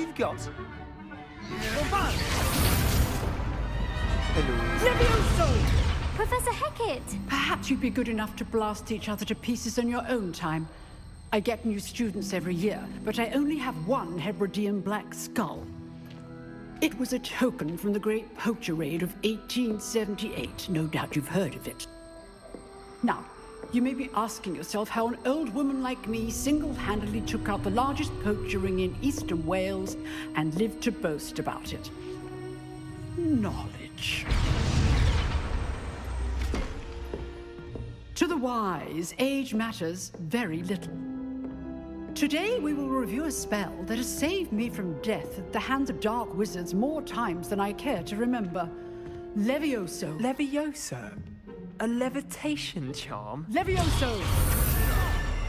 we've got? Levioso! Professor Hecat! Perhaps you'd be good enough to blast each other to pieces in your own time. I get new students every year, but I only have one Hebridean black skull. It was a token from the Great Poacher Raid of 1878. No doubt you've heard of it. Now, you may be asking yourself how an old woman like me single-handedly took out the largest poacher ring in eastern Wales and lived to boast about it. Knowledge. To the wise, age matters very little. Today we will review a spell that has saved me from death at the hands of dark wizards more times than I care to remember. Levioso. Levioso? A levitation charm? Levioso!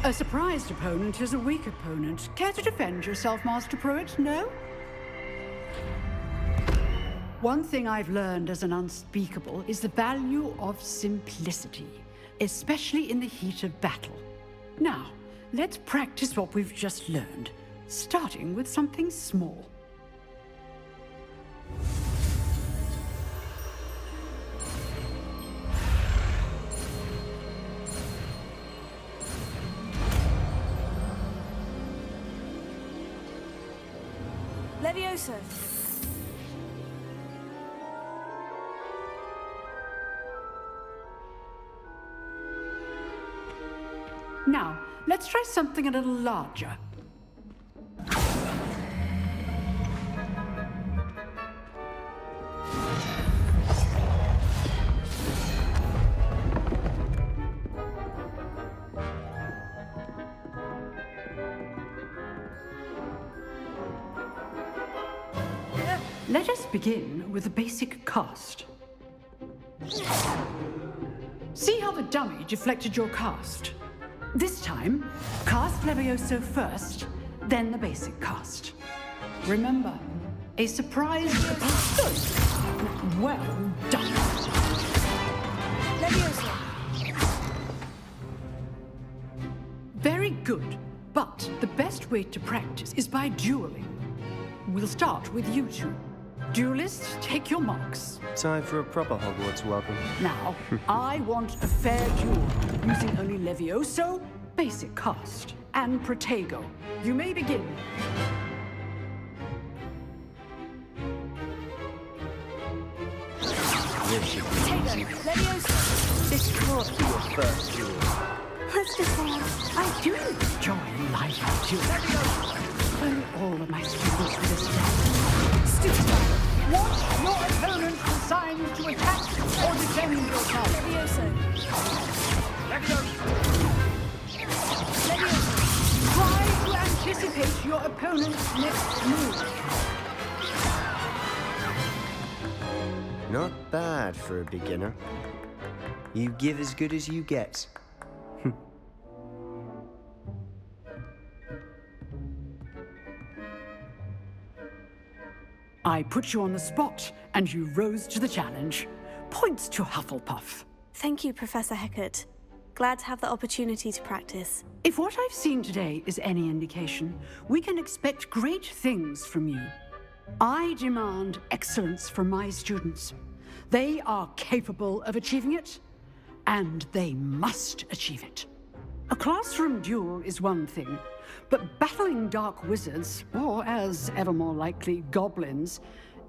A surprised opponent is a weak opponent. Care to defend yourself, Master Pruitt? No? One thing I've learned as an unspeakable is the value of simplicity, especially in the heat of battle. Now, let's practice what we've just learned, starting with something small. Levioso. Now, let's try something a little larger. Let us begin with the basic cast. See how the dummy deflected your cast? This time, cast Levioso first, then the basic cast. Remember, a surprise... Well done. Levioso. Very good, but the best way to practice is by dueling. We'll start with you two. Duelists, take your marks. Time for a proper Hogwarts welcome. Now, I want a fair duel, using only Levioso, basic cast, and Protego. You may begin. This should be easy. Protego. Levioso. This can't be your first duel. Let's just say I do enjoy lively duels. Only all of my students understand. Stupid. Watch your opponent decide to attack or defend yourself. Levioso. Try to anticipate your opponent's next move. Not bad for a beginner. You give as good as you get. I put you on the spot, and you rose to the challenge. Points to Hufflepuff. Thank you, Professor Hecat. Glad to have the opportunity to practice. If what I've seen today is any indication, we can expect great things from you. I demand excellence from my students. They are capable of achieving it, and they must achieve it. A classroom duel is one thing, but battling dark wizards, or as ever more likely, goblins,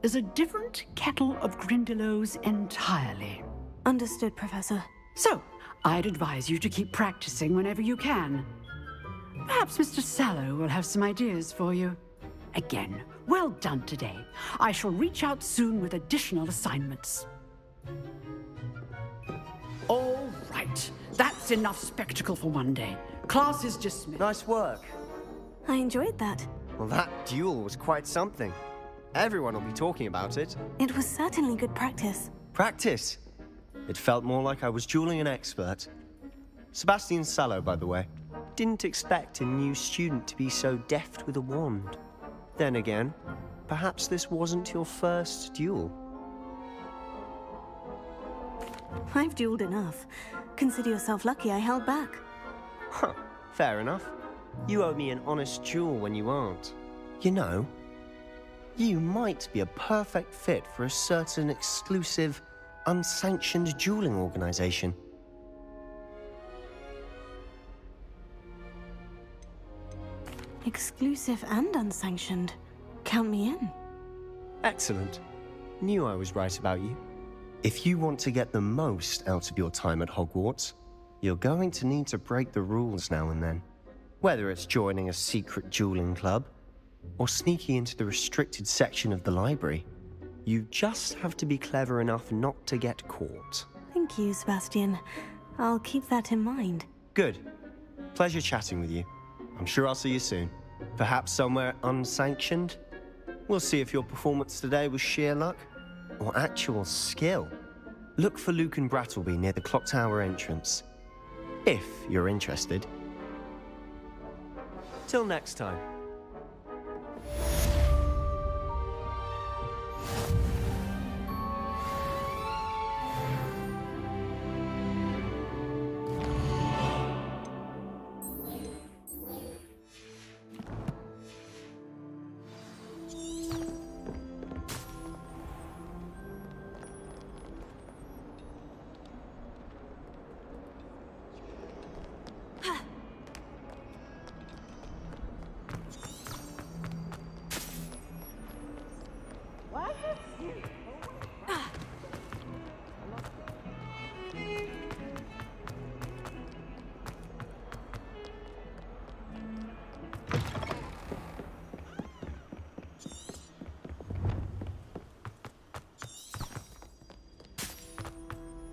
is a different kettle of Grindylows entirely. Understood, Professor. So, I'd advise you to keep practicing whenever you can. Perhaps Mr. Sallow will have some ideas for you. Again, well done today. I shall reach out soon with additional assignments. All right, that's enough spectacle for one day. Class is dismissed. Nice work. I enjoyed that. Well, that duel was quite something. Everyone will be talking about it. It was certainly good practice. Practice. It felt more like I was dueling an expert. Sebastian Sallow, by the way. Didn't expect a new student to be so deft with a wand. Then again, perhaps this wasn't your first duel. I've dueled enough. Consider yourself lucky I held back. Huh, fair enough. You owe me an honest duel when you aren't. You know, You might be a perfect fit for a certain exclusive, unsanctioned dueling organization. Exclusive and unsanctioned. Count me in. Excellent. Knew I was right about you. If you want to get the most out of your time at Hogwarts, you're going to need to break the rules now and then. Whether it's joining a secret dueling club, or sneaking into the restricted section of the library, you just have to be clever enough not to get caught. Thank you, Sebastian. I'll keep that in mind. Good. Pleasure chatting with you. I'm sure I'll see you soon. Perhaps somewhere unsanctioned? We'll see if your performance today was sheer luck or actual skill. Look for Luke and Brattleby near the clock tower entrance, if you're interested. Till next time.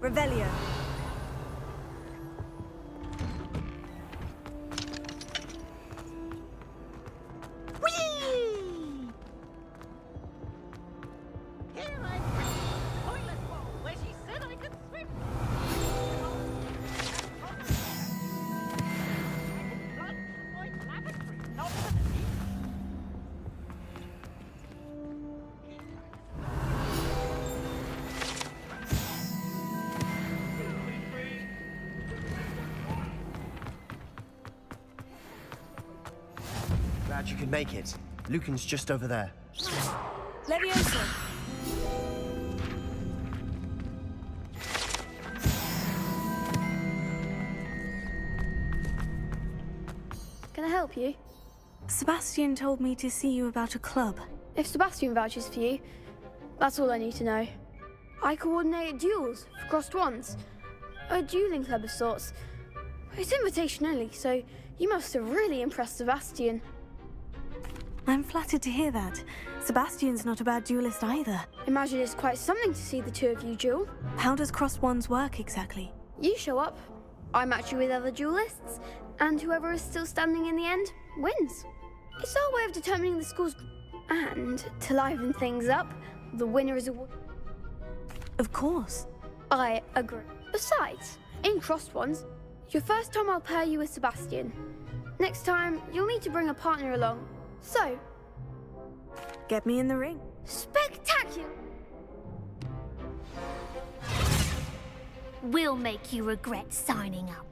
Revelio. Glad you could make it. Lucan's just over there. Leviosa. Can I help you? Sebastian told me to see you about a club. If Sebastian vouches for you, that's all I need to know. I coordinate duels for crossed wands. A dueling club of sorts. It's invitation only, so you must have really impressed Sebastian. I'm flattered to hear that. Sebastian's not a bad duelist either. Imagine it's quite something to see the two of you duel. How does crossed wands work exactly? You show up, I match you with other duelists, and whoever is still standing in the end wins. It's our way of determining the scores. And to liven things up, the winner is awarded. Of course. I agree. Besides, in crossed ones, your first time I'll pair you with Sebastian. Next time, you'll need to bring a partner along. So, Get me in the ring. spectacular! We'll make you regret signing up.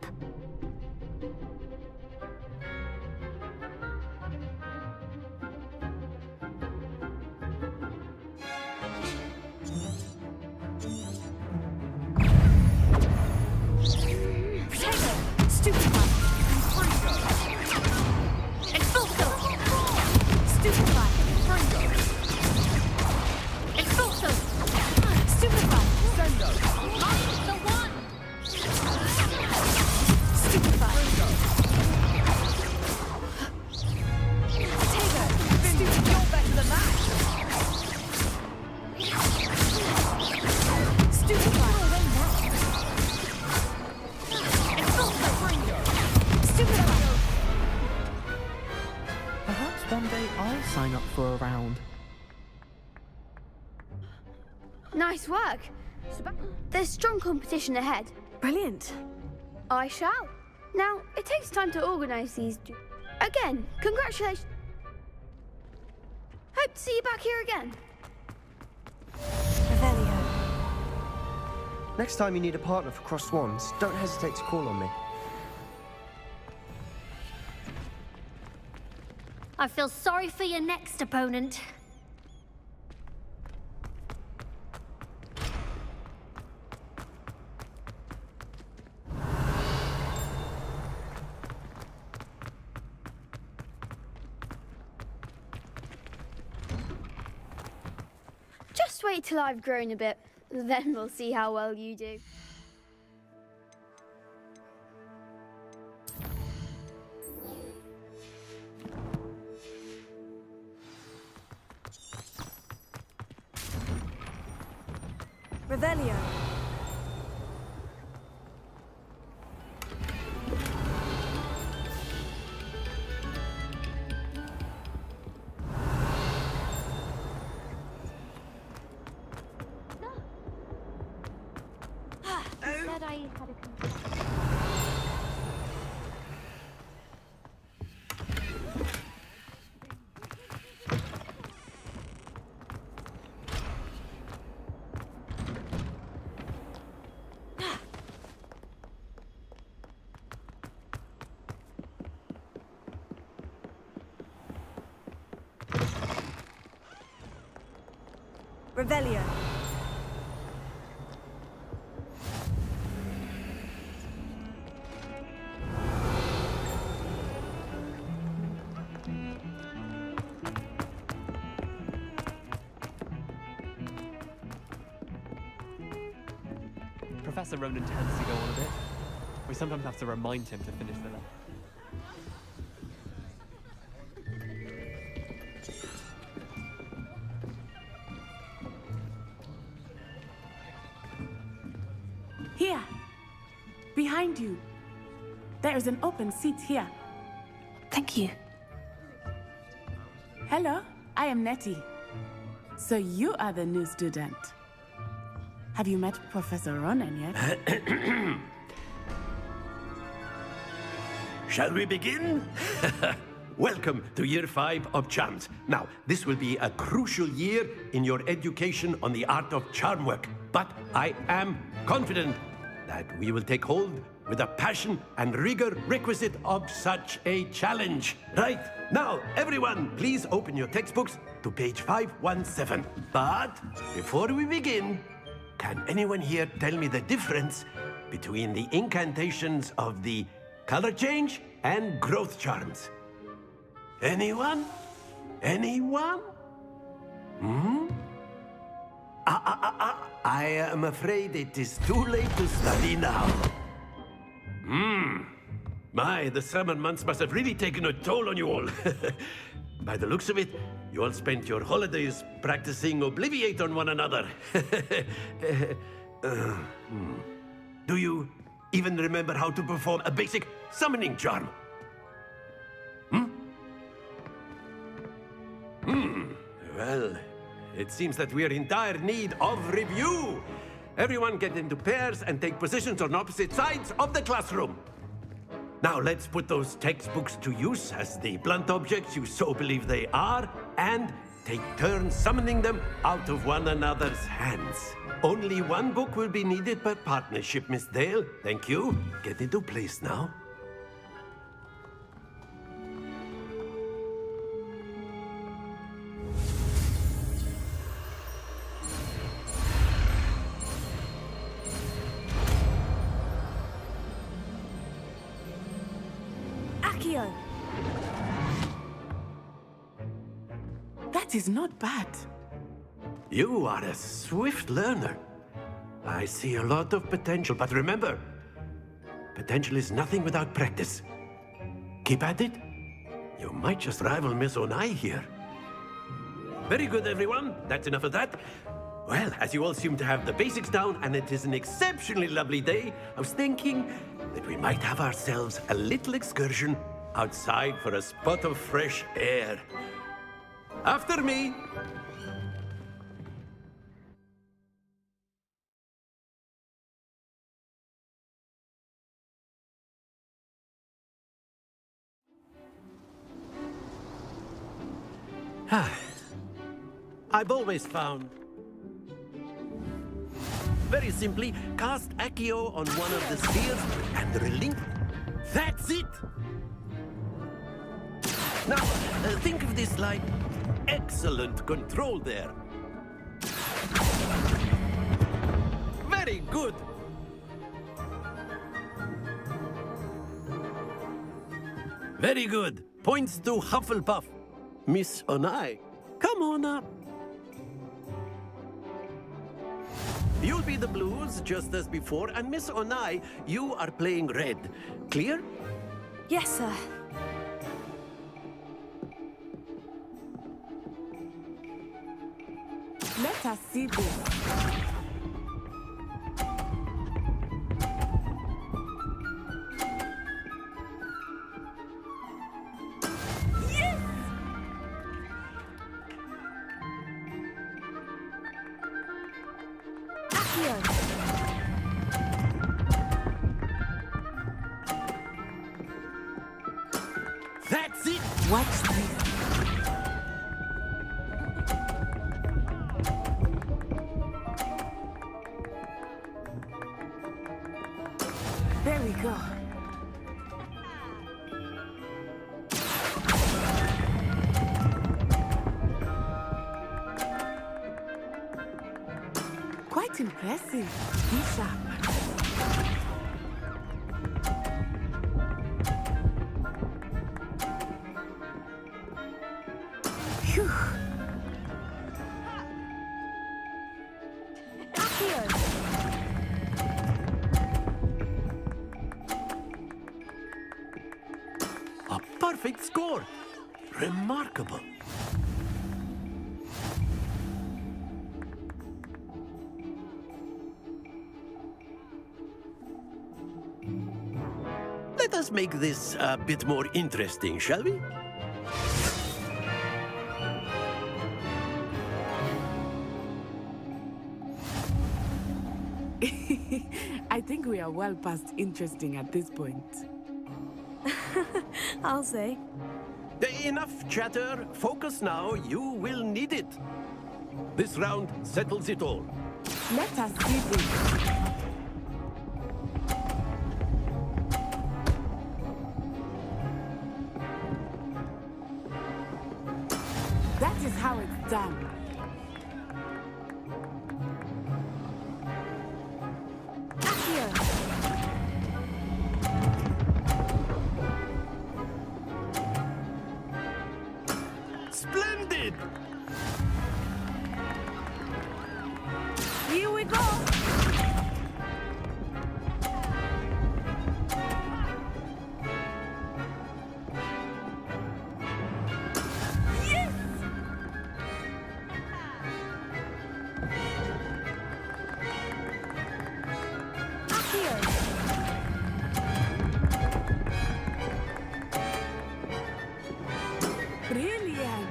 Perhaps one day I'll sign up for a round. Nice work. There's strong competition ahead. Brilliant. I shall. Now, it takes time to organise these. Again, congratulations. Hope to see you back here again. Revelio. Next time you need a partner for crossed wands, don't hesitate to call on me. I feel sorry for your next opponent. wait till I've grown a bit, then we'll see how well you do. Revelio. Said I had a Revelio. Professor Ronan tends to go on a bit. We sometimes have to remind him to finish the level. Here, behind you. There is an open seat here. Thank you. Hello, I am Nettie. So you are the new student. Have you met Professor Ronan yet? Shall we begin? Welcome to Year 5 of Charms. Now, this will be a crucial year in your education on the art of charm work. But I am confident that we will take hold with the passion and rigor requisite of such a challenge. Right, now, everyone, please open your textbooks to page 517. But before we begin, can anyone here tell me the difference between the incantations of the color change and growth charms? Anyone? Anyone? I am afraid it is too late to study now. My, the summer months must have really taken a toll on you all. By the looks of it, you all spent your holidays practicing Obliviate on one another. Do you even remember how to perform a basic summoning charm? Well, it seems that we are in dire need of review. Everyone get into pairs and take positions on opposite sides of the classroom. Now let's put those textbooks to use as the blunt objects you so believe they are, and take turns summoning them out of one another's hands. Only one book will be needed per partnership, Miss Dale. Thank you. Get into place now. Accio. That is not bad. You are a swift learner. I see a lot of potential, but remember, potential is nothing without practice. Keep at it. You might just rival Miss Onai here. Very good, everyone. That's enough of that. Well, as you all seem to have the basics down, and it is an exceptionally lovely day, I was thinking that we might have ourselves a little excursion outside for a spot of fresh air. After me. I've always found. Very simply, cast Accio on one of the spheres and relinquish. That's it! Now, think of this like excellent control there. Very good! Very good. Points to Hufflepuff. Miss Onai, come on up. You'll be the blues, just as before, and Miss Onai, you are playing red. Clear? Yes, sir. Let us see this. That's it! Watch this. There we go. Quite impressive. Be sharp. Phew. A perfect score! Remarkable. Let us make this a bit more interesting, shall we? I think we are well past interesting at this point. I'll say. Enough chatter. Focus now. You will need it. This round settles it all. Let us see this. That is how it's done. Splendid! Here we go. Brilliant.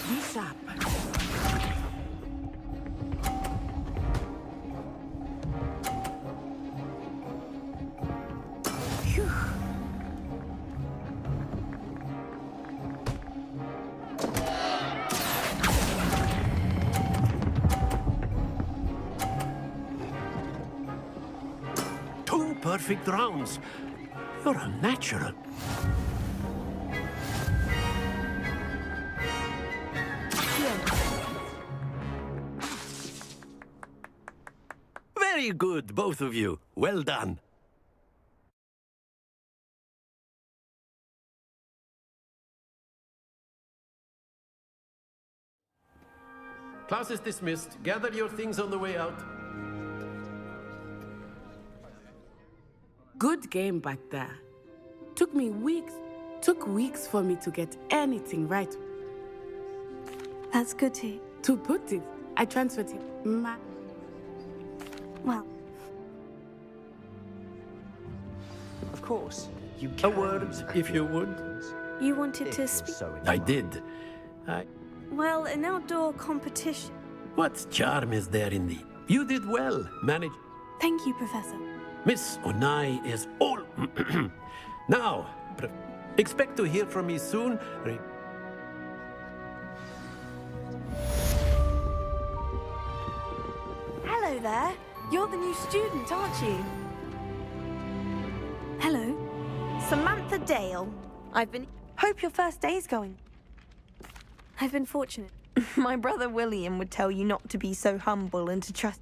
Be sharp. Phew. Two perfect rounds. You're a natural. Very good, both of you. Well done. Class is dismissed. Gather your things on the way out. Good game back there. Took weeks for me to get anything right. That's good to hear. To put it, I transferred it. Well, Of course, you A can. word, if you would. you wanted to speak. I did. Well, an outdoor competition. What charm is there in the... You did well, manage... Thank you, Professor. Miss Onai is all... Now, expect to hear from me soon. Hello there. You're the new student, aren't you? Hello. Samantha Dale. Hope your first day's going. I've been fortunate. My brother William would tell you not to be so humble and to trust...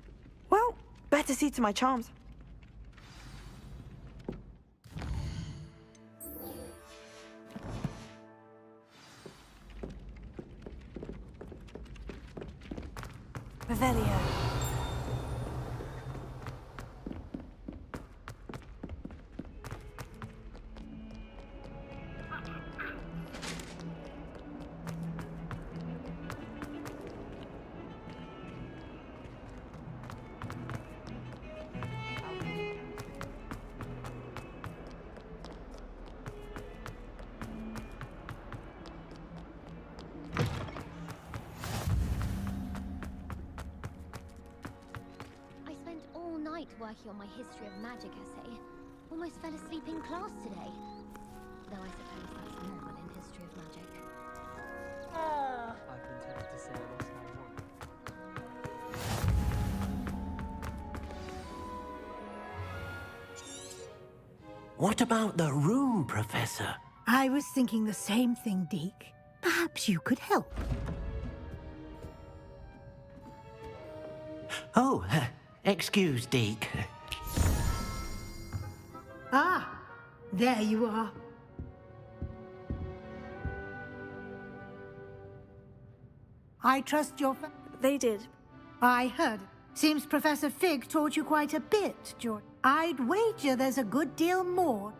Well, better see to my charms. Revelio. I spent all night working on my history of magic essay. Almost fell asleep in class today. Though I suppose that's normal in history of magic. I've been tempted to say I lost my one. What about the room, Professor? I was thinking the same thing, Deke. Perhaps you could help. Oh, excuse, Deke. Ah, there you are. I trust your... They did. I heard. Seems Professor Fig taught you quite a bit, George. I'd wager there's a good deal more.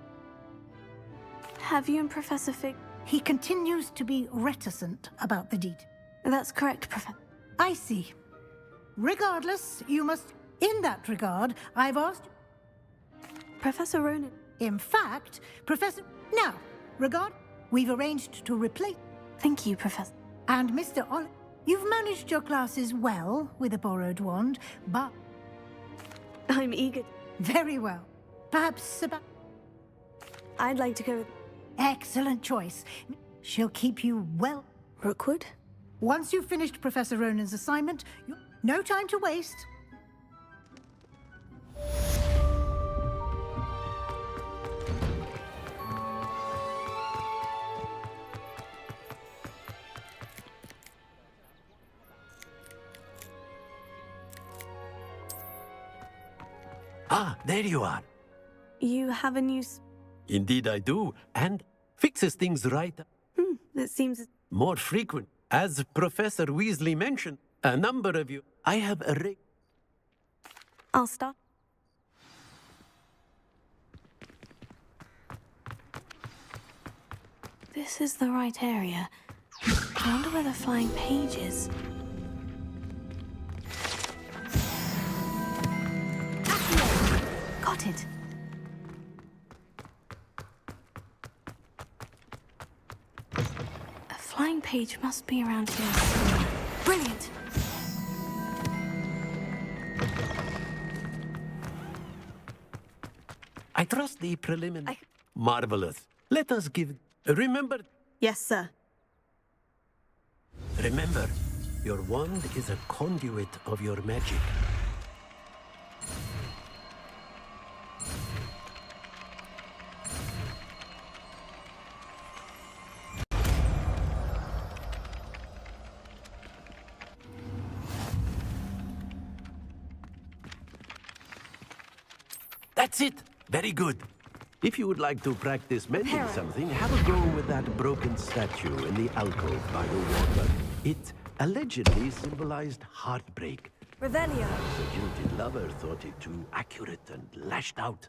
Have you and Professor Fig... He continues to be reticent about the deed. That's correct, Professor. I see. Regardless, you must... In that regard, I've asked... Professor Ronan. In fact, Professor... Now, we've arranged to replace... Thank you, Professor. And Mr. You've managed your classes well with a borrowed wand, but... I'm eager. Very well. Perhaps I'd like to go with... Excellent choice. She'll keep you well... Rookwood? Once you've finished Professor Ronan's assignment, no time to waste. Ah, there you are. You have a new... Indeed I do, and fixes things right. That seems... More frequent. As Professor Weasley mentioned, a number of you, I have a I'll start. This is the right area. I wonder where the flying page is. Got it. A flying page must be around here somewhere. Brilliant! I trust the preliminary. Marvelous. Let us give... Remember... Yes, sir. Remember, your wand is a conduit of your magic. That's it! Very good. If you would like to practice mending something, have a go with that broken statue in the alcove by the water. It allegedly symbolized heartbreak. Revelio. The guilty lover thought it too accurate and lashed out.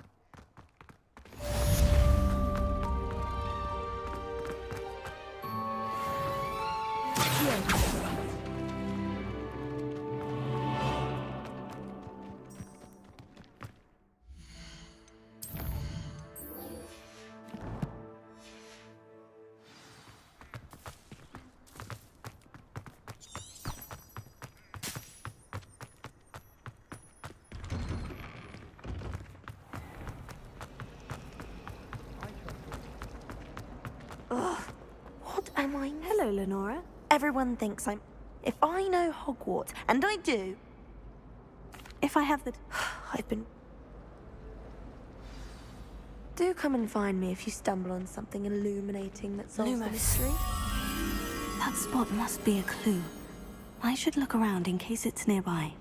What am I... Hello, Lenora. Everyone thinks I'm... If I know Hogwarts, and I do... If I have the... I've been... Do come and find me if you stumble on something illuminating that solves the mystery. That spot must be a clue. I should look around in case it's nearby.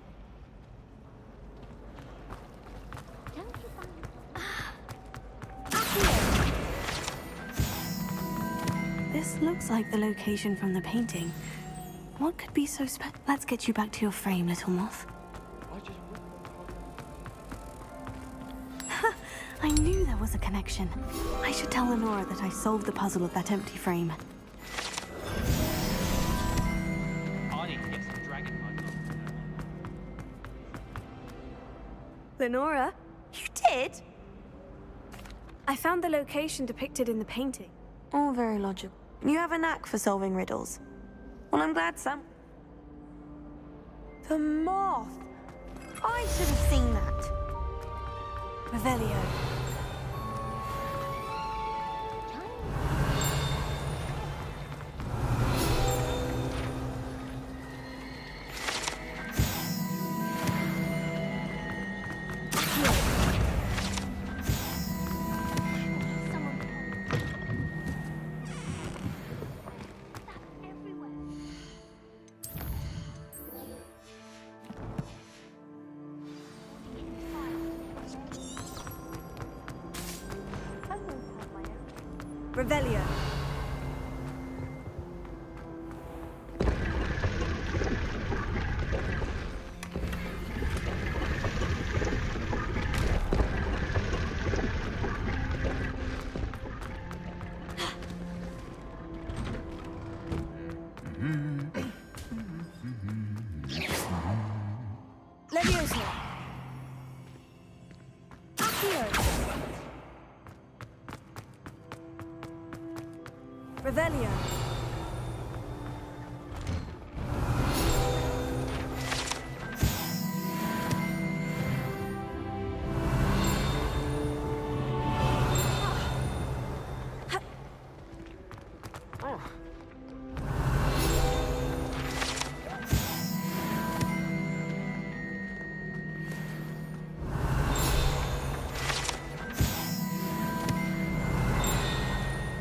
This looks like the location from the painting. What could be so special? Let's get you back to your frame, little moth. I knew there was a connection. I should tell Lenora that I solved the puzzle of that empty frame. I need to get some dragon blood. Lenora? You did? I found the location depicted in the painting. All very logical. You have a knack for solving riddles. Well, I'm glad some. The moth! I should have seen that. Revelio. Revelio. Leviosa. Accio. Revelio.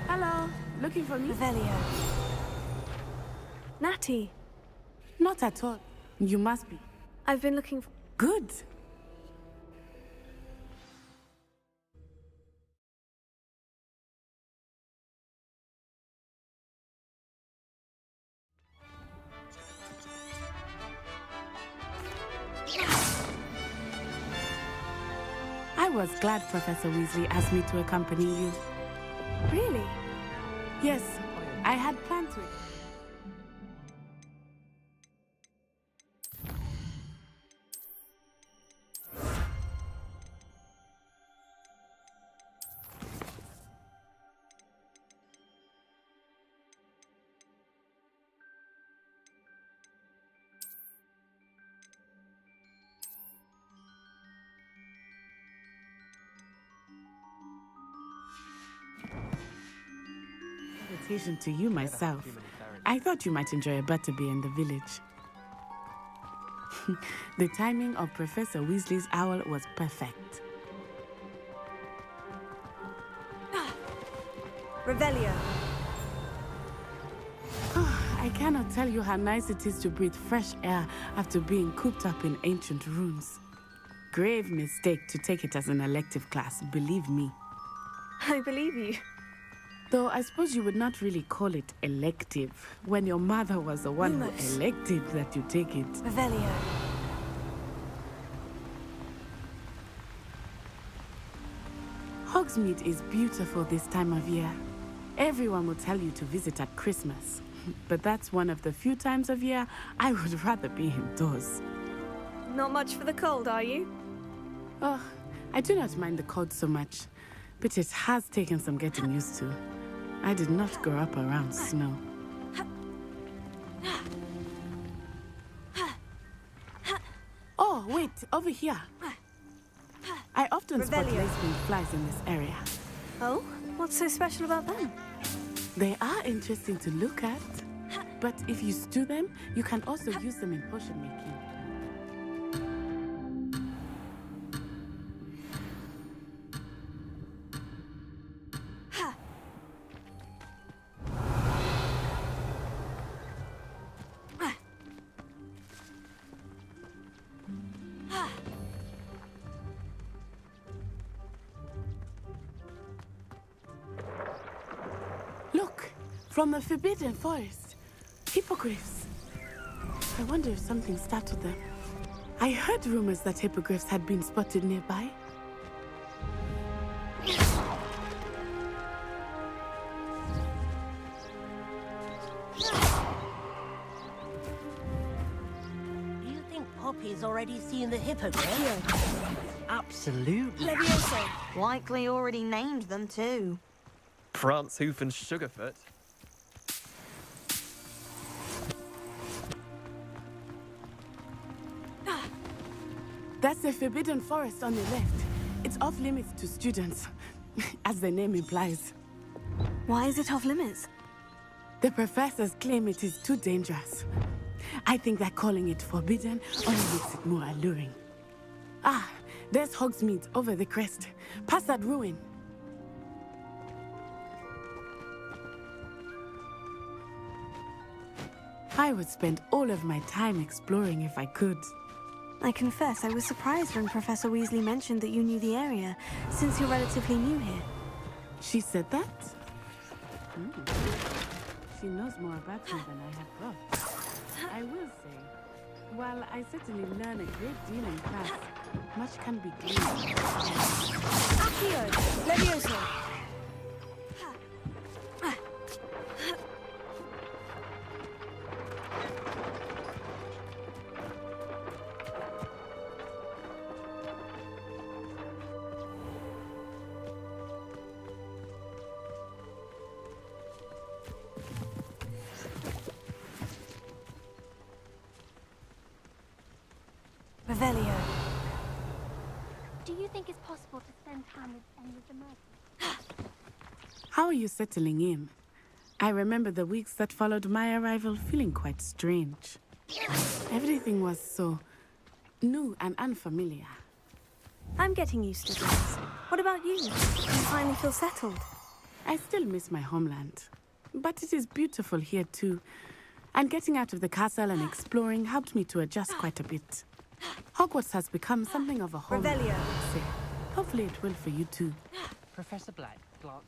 Hello. Looking for me? Revelio. Natty. Not at all. You must be. I've been looking for... Good. I was glad Professor Weasley asked me to accompany you. Really? Yes, I had planned to. Invitation to you myself. I thought you might enjoy a butterbeer in the village. The timing of Professor Weasley's owl was perfect. Revelio. I cannot tell you how nice it is to breathe fresh air after being cooped up in ancient ruins. Grave mistake to take it as an elective class, believe me. I believe you. Though I suppose you would not really call it elective when your mother was the one who elected that you take it. Revelio. Hogsmeade is beautiful this time of year. Everyone will tell you to visit at Christmas. But that's one of the few times of year I would rather be indoors. Not much for the cold, are you? Oh, I do not mind the cold so much, but it has taken some getting used to. I did not grow up around snow. Oh, wait, over here. I often spot lacewing flies in this area. Oh? What's so special about them? They are interesting to look at, but if you stew them, you can also use them in potion making. Look, from the Forbidden Forest, hippogriffs. I wonder if something startled them. I heard rumors that hippogriffs had been spotted nearby. Do you think Poppy's already seen the hippogriff? Absolutely. Levioso. Likely already named them too. Prance, Hoof, and Sugarfoot. That's the Forbidden Forest on the left. It's off limits to students, as the name implies. Why is it off limits? The professors claim it is too dangerous. I think that calling it forbidden only makes it more alluring. Ah, there's Hogsmeade over the crest, past that ruin. I would spend all of my time exploring if I could. I confess I was surprised when Professor Weasley mentioned that you knew the area, since you're relatively new here. She said that? She knows more about me than I had thought. I will say, while I certainly learn a great deal in class, much can be gleaned. Accio. Levioso. Revelio. Do you think it's possible to spend time with any of the merchants? How are you settling in? I remember the weeks that followed my arrival feeling quite strange. Everything was so new and unfamiliar. I'm getting used to this. What about you? Do you finally feel settled? I still miss my homeland, but it is beautiful here too. And getting out of the castle and exploring helped me to adjust quite a bit. Hogwarts has become something of a home. Revelio. Hopefully it will for you too. Professor Black glanced.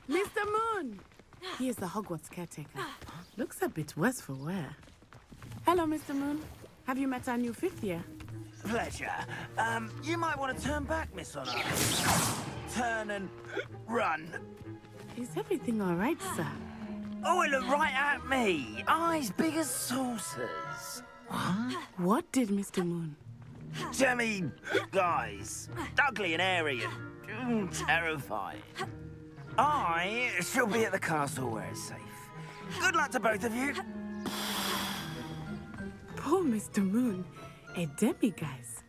Mr. Moon! He is the Hogwarts caretaker. Looks a bit worse for wear. Hello, Mr. Moon. Have you met our new fifth year? Pleasure. You might want to turn back, Miss Honor. Turn and run. Is everything all right, sir? Oh, it looked right at me. Eyes big as saucers. What did Mr. Moon? Jemmy guys. Ugly and airy and terrifying. I shall be at the castle where it's safe. Good luck to both of you. Poor Mr. Moon. A demiguise.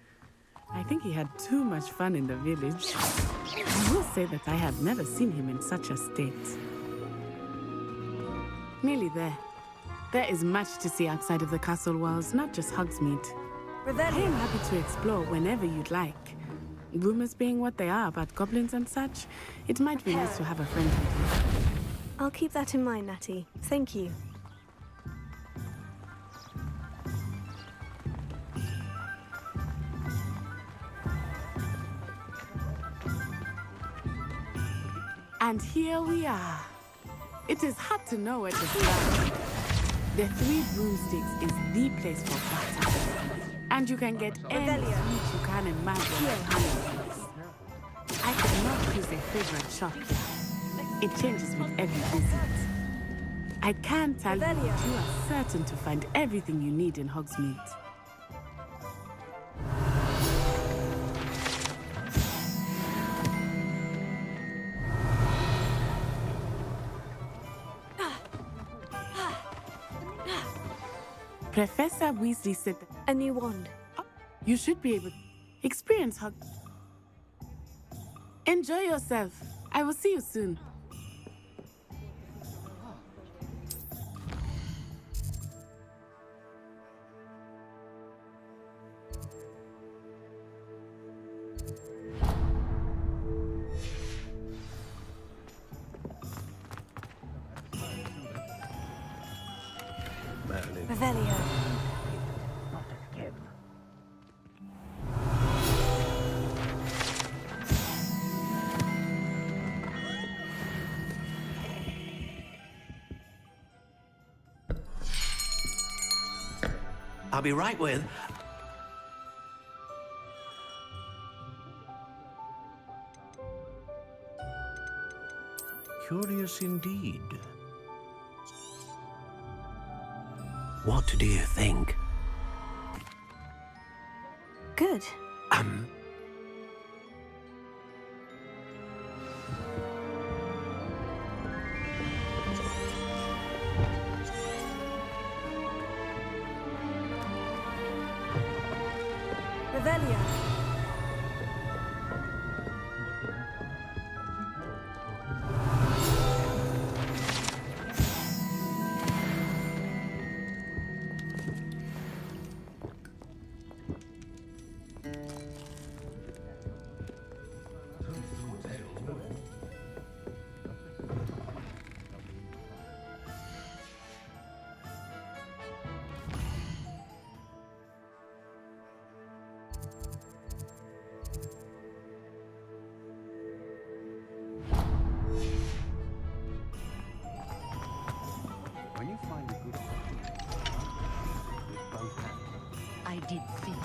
I think he had too much fun in the village. I will say that I have never seen him in such a state. Nearly there. There is much to see outside of the castle walls, not just Hogsmeade. I am happy to explore whenever you'd like. Rumors being what they are about goblins and such, it might be nice to have a friend with you. I'll keep that in mind, Natty. Thank you. And here we are. It is hard to know where to start. The Three Broomsticks is the place for battle. And you can get any sweet you can imagine. I cannot choose a favorite shop here. It changes with every visit. I can tell you that you are certain to find everything you need in Hogsmeade. Professor Weasley said that a new wand. You should be able to experience Hog. Enjoy yourself. I will see you soon. Merlin. Revelio. I'll be right with... Curious indeed. What do you think? Good. Revelio. When you find a good with both hands. I did see you.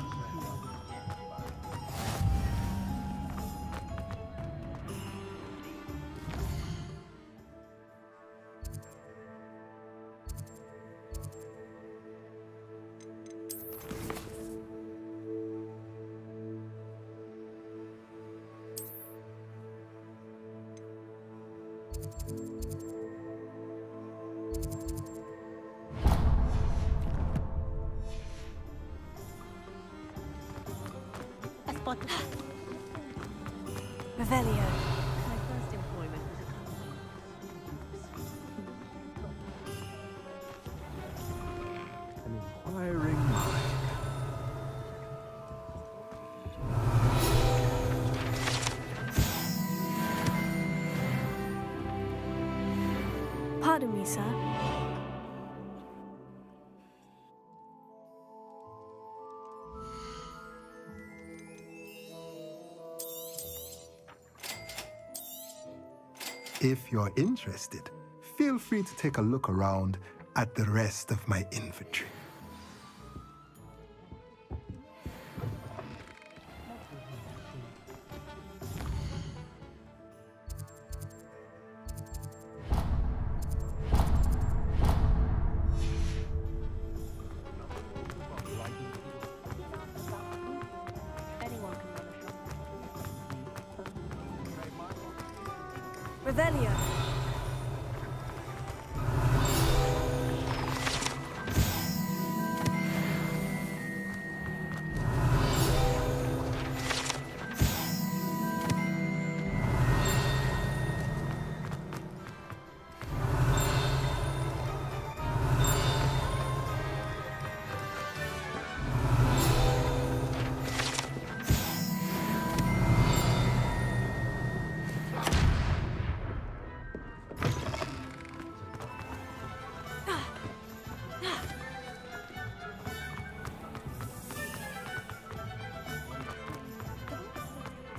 Revelio. My first employment was An inquiring mind. Pardon me, sir. If you're interested, feel free to take a look around at the rest of my inventory. Revelio.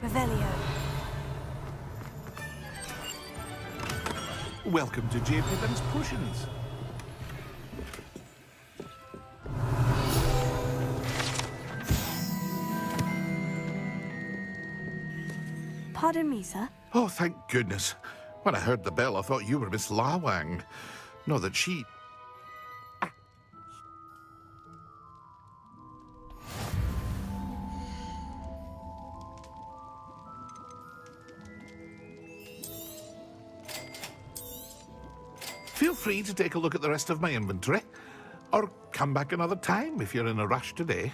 Revelio. Welcome to J. Pippin's Potions. Pardon me, sir. Oh, thank goodness. When I heard the bell, I thought you were Miss Lawang. No, that she... Feel free to take a look at the rest of my inventory, or come back another time if you're in a rush today.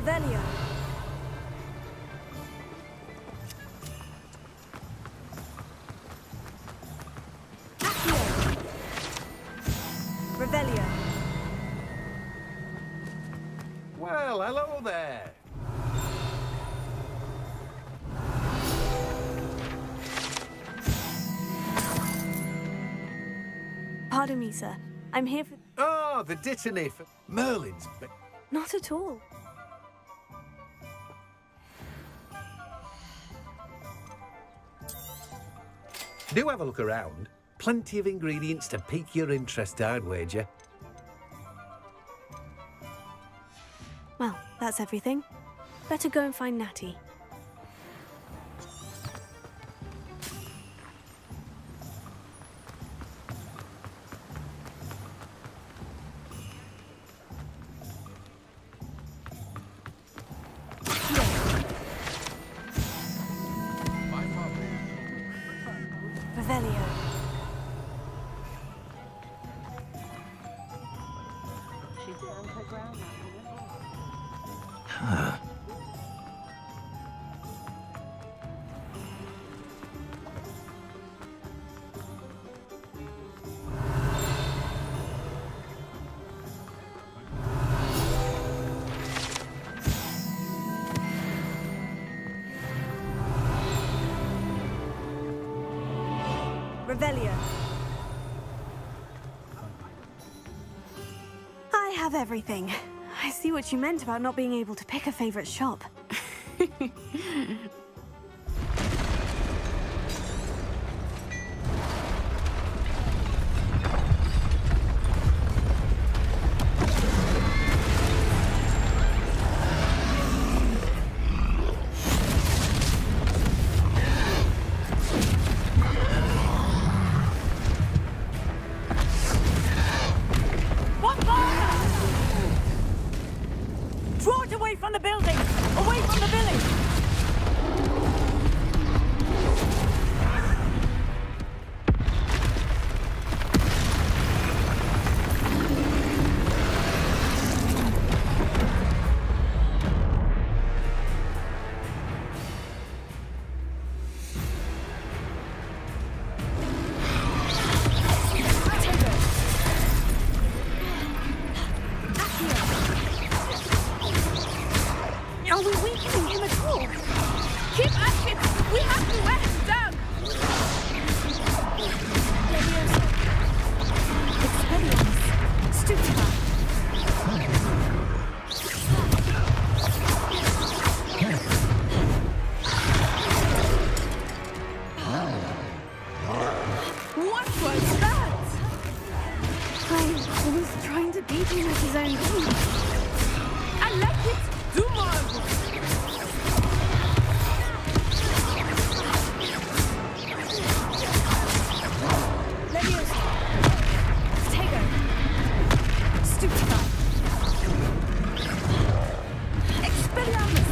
Revelio. Accio. Revelio. Well, hello there. Pardon me, sir. I'm here for... Oh, the dittany for Merlin's. Not at all. Do have a look around. Plenty of ingredients to pique your interest, I'd wager. Well, that's everything. Better go and find Natty. Revelio. Revelio. I have everything. I see what you meant about not being able to pick a favorite shop. Draw it away from the building! Away from the village! Are we weakening him at all? Keep at it! We have to wear him down! Expelliarmus. Stupefy. What was that? I was trying to beat him with his own team. I like it! Do more! Leviosa. Tego. Stupefy. Expelliarmus!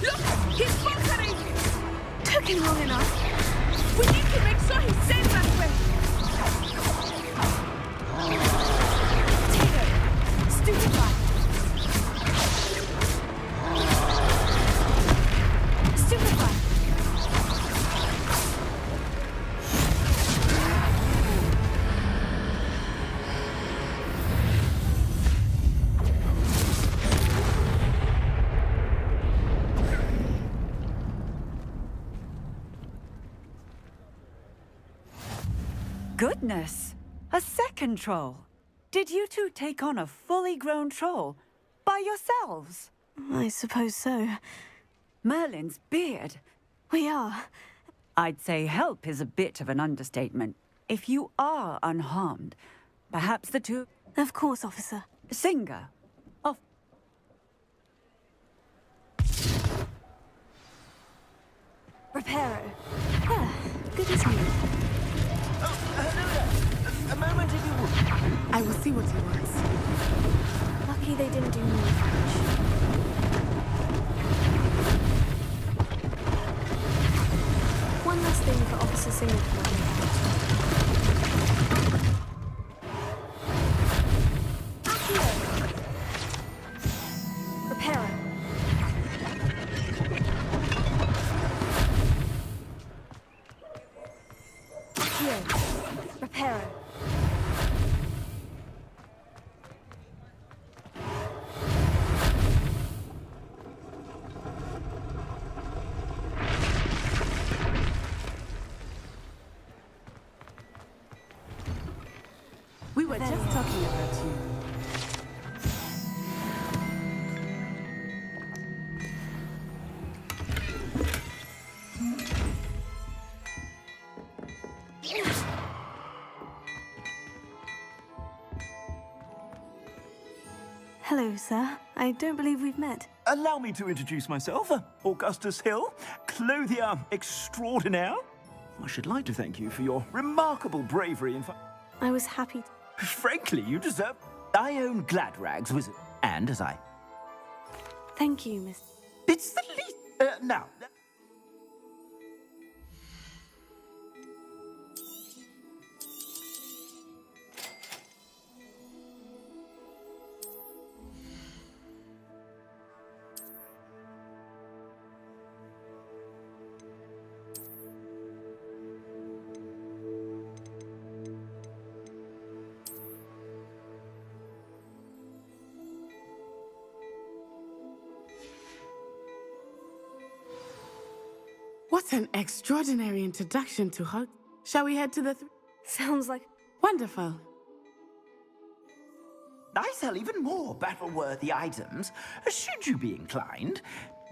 Look! He's faltering! Took him long enough. We need to make sure he stays that way! Tego. Stupefy. Stupefy. Goodness! A second troll! Did you two take on a fully grown troll? By yourselves? I suppose so. Merlin's beard. We are. I'd say help is a bit of an understatement. If you are unharmed, perhaps the two... Of course, officer. Singer. Off. Reparo. Ah, good as new. A moment if you would. I will see what he wants. Lucky they didn't do more damage. One last thing for Officer Singer to worry about. talking about you. Hello, sir. I don't believe we've met. Allow me to introduce myself. Augustus Hill, clothier extraordinaire. I should like to thank you for your remarkable bravery in I was happy. Frankly, you deserve... I own Glad Rags Wizard. And as I... Thank you, Miss... It's the least... now... What an extraordinary introduction to Hog. Shall we head to the... Sounds like... Wonderful. I sell even more battle-worthy items. Should you be inclined,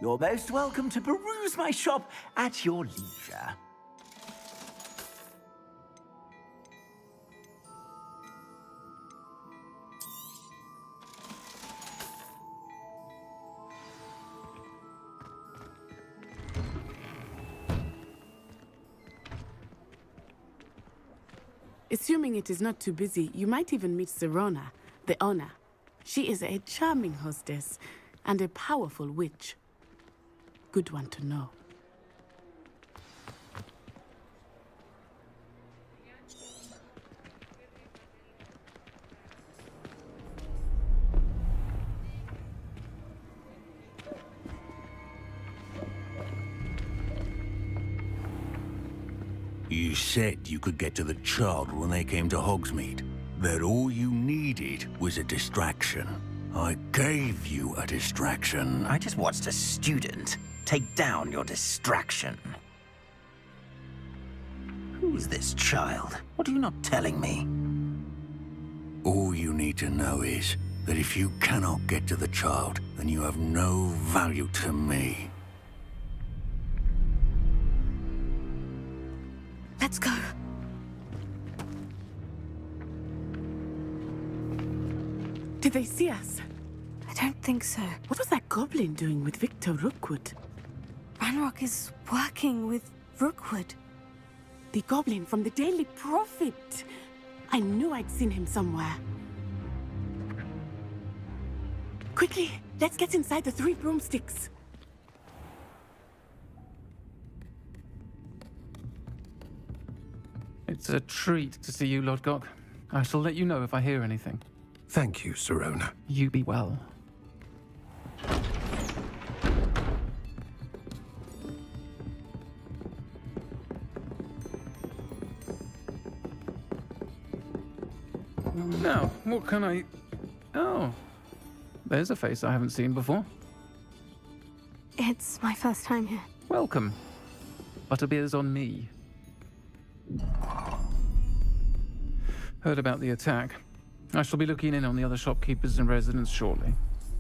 you're most welcome to peruse my shop at your leisure. Assuming it is not too busy, you might even meet Sirona, the owner. She is a charming hostess and a powerful witch. Good one to know. You said you could get to the child when they came to Hogsmeade. That all you needed was a distraction. I gave you a distraction. I just watched a student take down your distraction. Who's this child? What are you not telling me? All you need to know is that if you cannot get to the child, then you have no value to me. Let's go. Did they see us? I don't think so. What was that goblin doing with Victor Rookwood? Ranrock is working with Rookwood. The goblin from the Daily Prophet. I knew I'd seen him somewhere. Quickly, let's get inside the 3 broomsticks. It's a treat to see you, Lodgok. I shall let you know if I hear anything. Thank you, Sirona. You be well. Now, what can I... Oh, there's a face I haven't seen before. It's my first time here. Welcome. Butterbeer's on me. Heard about the attack. I shall be looking in on the other shopkeepers and residents shortly.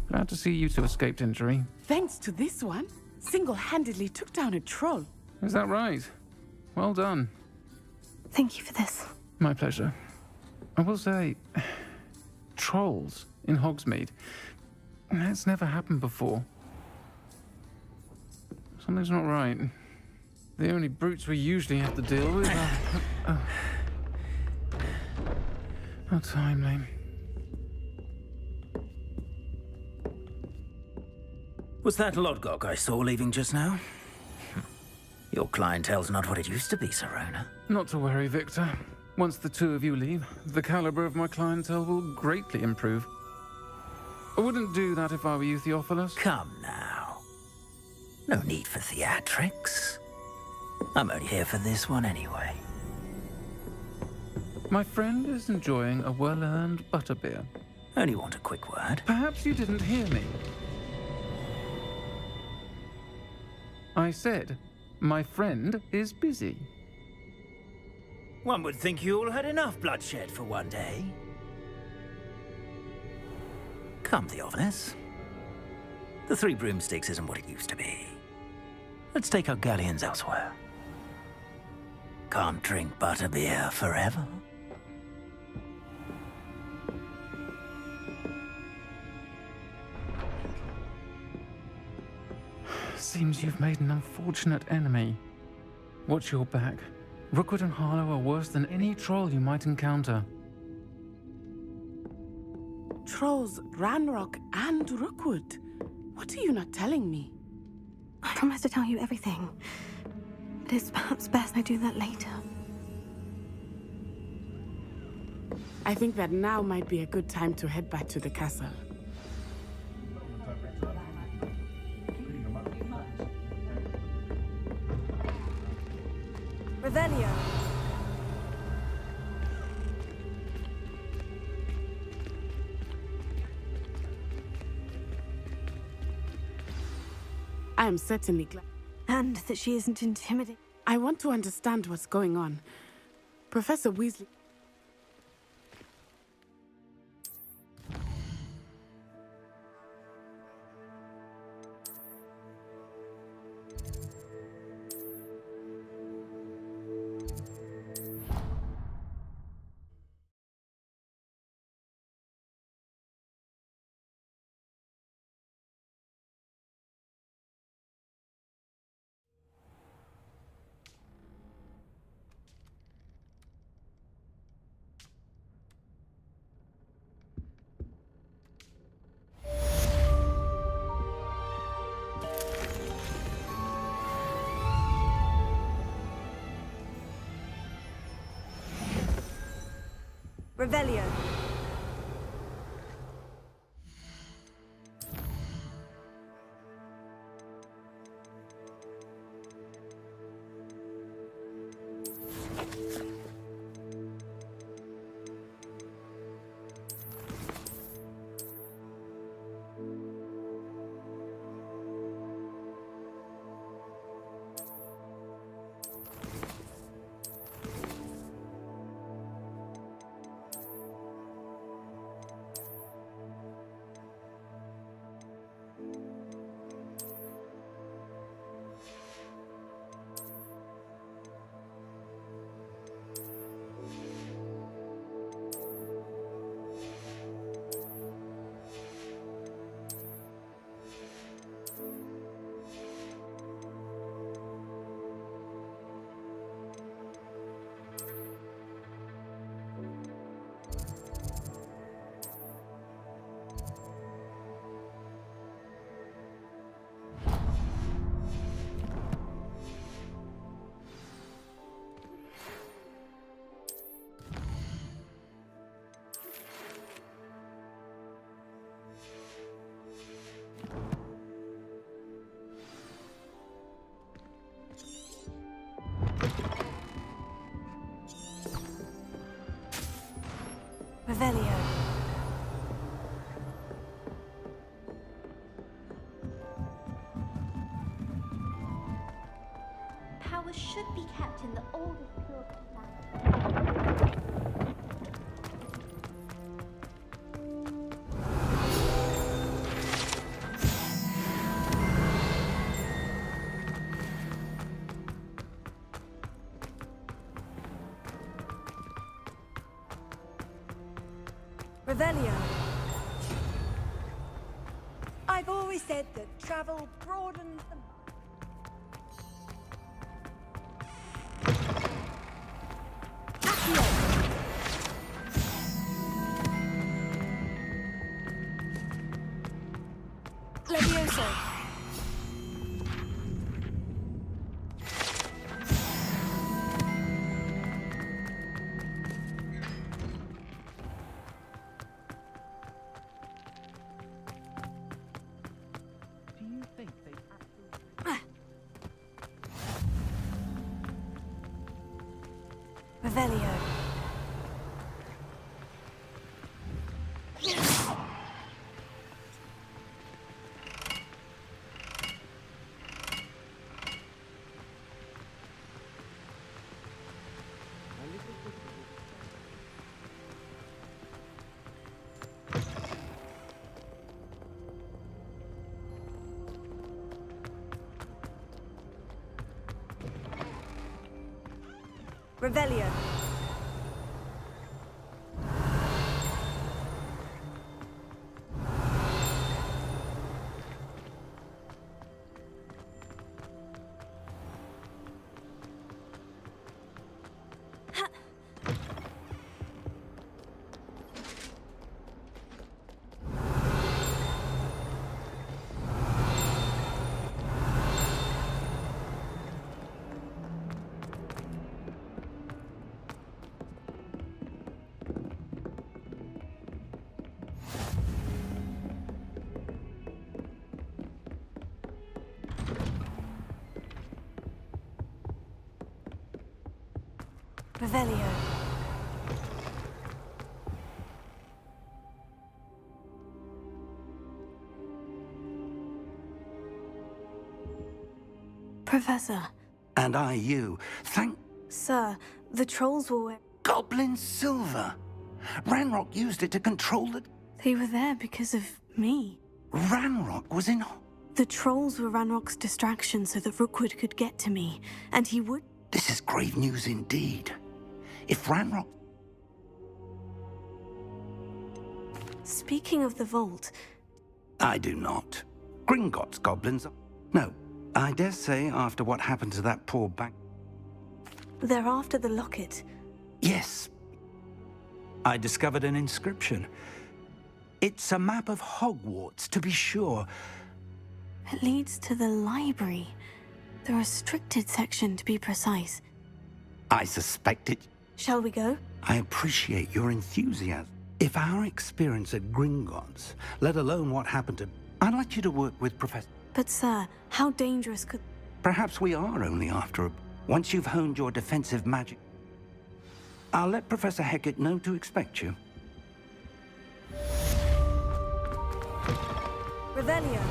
Glad to see you two escaped injury. Thanks to this one, single-handedly took down a troll. Is that right? Well done. Thank you for this. My pleasure. I will say, trolls in Hogsmeade. That's never happened before. Something's not right. The only brutes we usually have to deal with are... How timely. Was that Lodgok I saw leaving just now? Your clientele's not what it used to be, Sirona. Not to worry, Victor. Once the two of you leave, the caliber of my clientele will greatly improve. I wouldn't do that if I were you, Theophilus. Come now. No need for theatrics. I'm only here for this one anyway. My friend is enjoying a well-earned butterbeer. Only want a quick word. Perhaps you didn't hear me. I said, my friend is busy. One would think you all had enough bloodshed for one day. Come the obvious. The Three Broomsticks isn't what it used to be. Let's take our galleons elsewhere. Can't drink butterbeer forever. Seems you've made an unfortunate enemy. Watch your back. Rookwood and Harlow are worse than any troll you might encounter. Trolls, Ranrock, and Rookwood. What are you not telling me? I promise to tell you everything. But it's perhaps best I do that later. I think that now might be a good time to head back to the castle. Revelio. I am certainly glad. And that she isn't intimidating. I want to understand what's going on. Professor Weasley... Revelio. Revelio. Power should be kept in the oldest pure land. Revelio. I've always said that travel broadens the mind. Levioso. Do you think they Revelio. Revelio. Revelio. Professor. And I you. Thank... Sir, the trolls were... Goblin silver! Ranrock used it to control the... They were there because of me. Ranrock was in... The trolls were Ranrock's distraction so that Rookwood could get to me, and he would... This is grave news indeed. If Ranrock... Speaking of the vault... I do not. Gringotts goblins... No, I dare say after what happened to that poor back... They're after the locket. Yes. I discovered an inscription. It's a map of Hogwarts, to be sure. It leads to the library. The restricted section, to be precise. I suspect it... Shall we go? I appreciate your enthusiasm. If our experience at Gringotts, let alone what happened to... I'd like you to work with Professor... But sir, how dangerous could... Perhaps we are only after a... Once you've honed your defensive magic... I'll let Professor Hecat know to expect you. Revelio.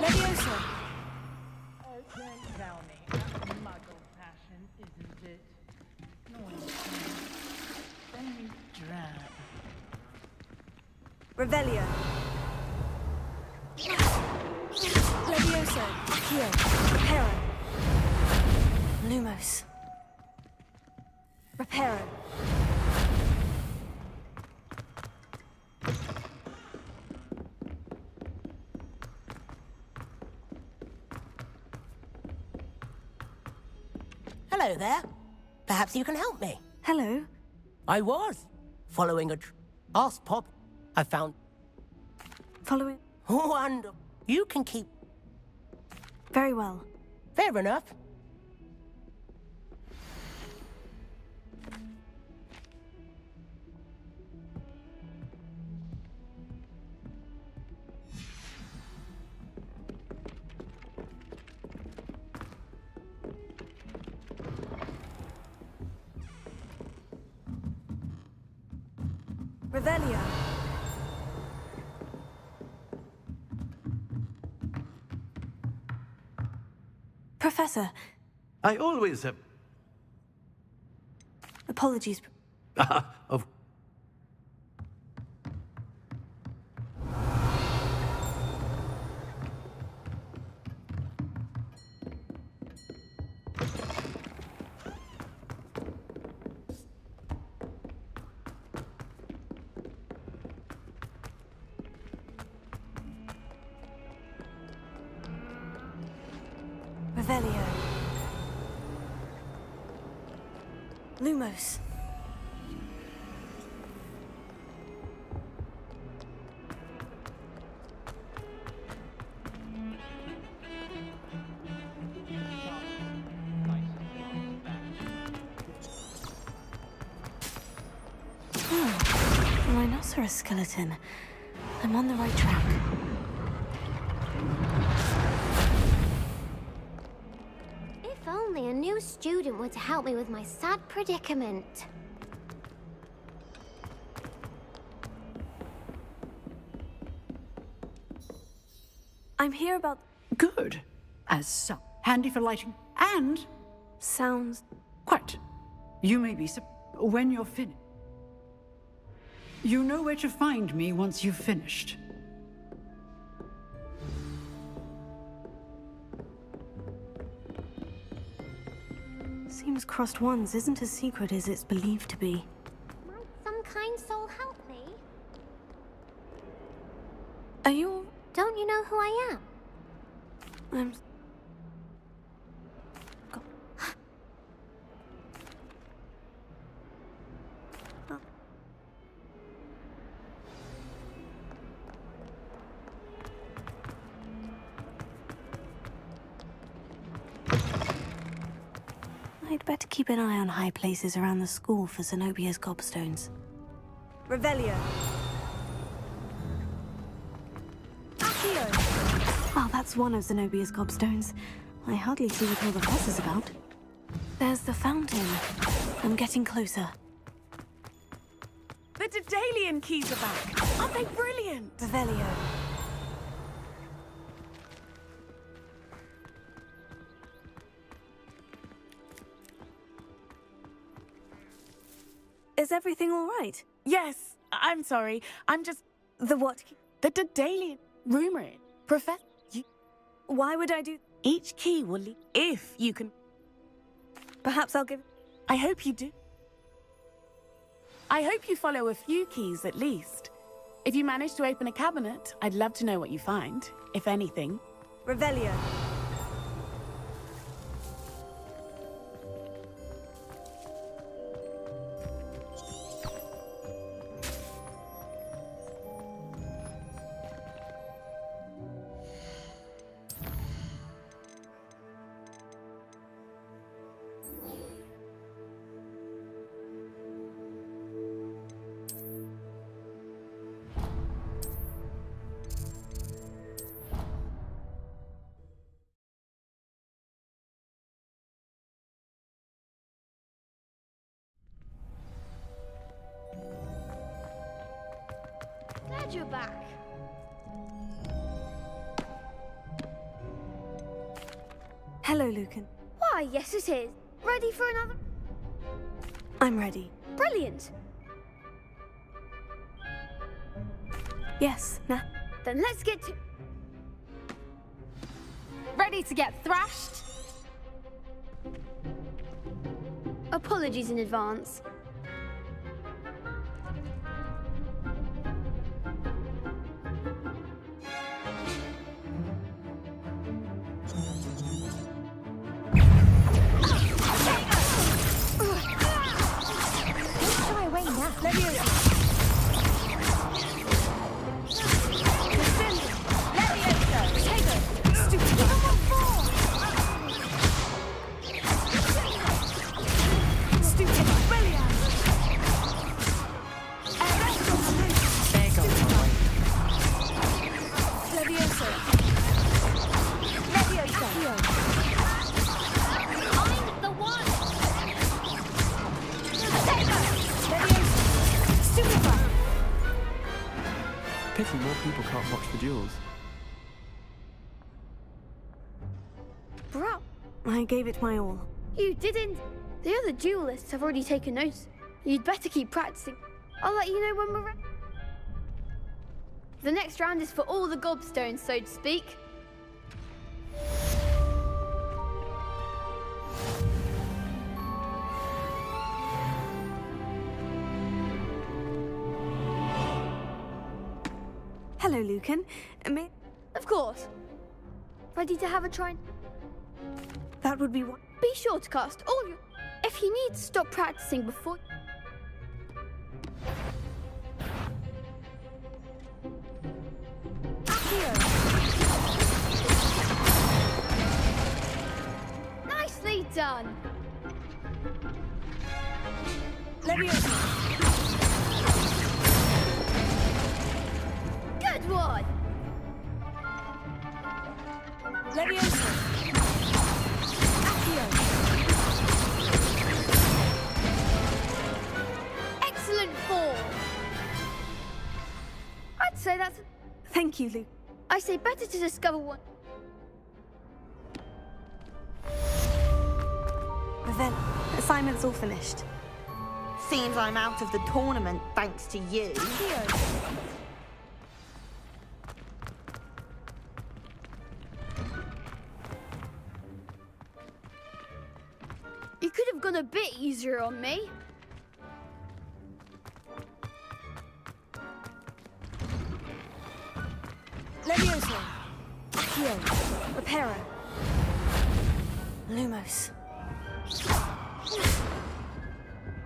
Leviosa. Don't tell me that's a muggle passion, isn't it? No one's very drab. Revelio. Leviosa. Here. Reparo. Lumos. Reparo. Hello there. Perhaps you can help me. Hello. I was following a... Ask Pop. I found... Following... Wonderful. You can keep... Very well. Fair enough. Revelio. Professor. I always have... Apologies. Of... Revelio. Lumos. Rhinoceros skeleton. I'm on the right track. only a new student were to help me with my sad predicament. I'm here about... Good. As so. Handy for lighting. And... Sounds... Quite. You may be when you're finished. You know where to find me once you've finished. Seems Crossed Wands isn't as secret as it's believed to be. Might some kind soul help me? Are you... Don't you know who I am? I'm... I'd better keep an eye on high places around the school for Zenobia's gobstones. Revelio. Oh, that's one of Zenobia's gobstones. I hardly see what all the fuss is about. There's the fountain. I'm getting closer. The Daedalian keys are back. Aren't they brilliant? Revelio. Is everything all right? Yes, I'm sorry. I'm just... The what? The Daedalian. Rumor it. Professor... Why would I do... Each key will lead... If you can... Perhaps I'll give... I hope you do. I hope you follow a few keys at least. If you manage to open a cabinet, I'd love to know what you find, if anything. Revelio. Glad you're back. Hello, Lucan. Why, yes it is. Ready for another? I'm ready. Brilliant. Yes, nah. Then let's get to... Ready to get thrashed? Apologies in advance. Pity more people can't watch the duels. Bro, I gave it my all. you didn't. The other duelists have already taken notes. You'd better keep practicing. I'll let you know when we're ready. The next round is for all the gobstones, so to speak. Hello, Lucan. Of course. Ready to have a try? That would be what... Be sure to cast all your... If you need to stop practicing before... Nicely done. Good one. Leviosa. Accio. So that's... Thank you, Luke. I say better to discover one... Ravel, assignment's all finished. Seems I'm out of the tournament thanks to you. You could have gone a bit easier on me. Levioso. Accio. Reparo. Lumos.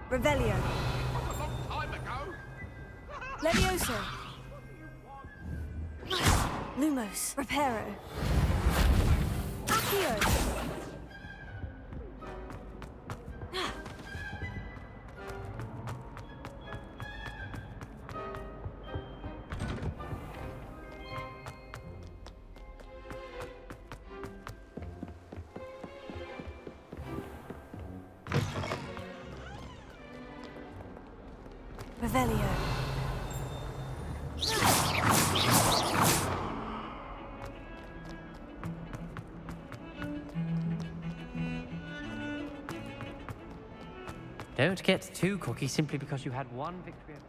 Revelio. Levioso. Lumos. Reparo. Accio. Revelio. Don't get too cocky simply because you had one victory over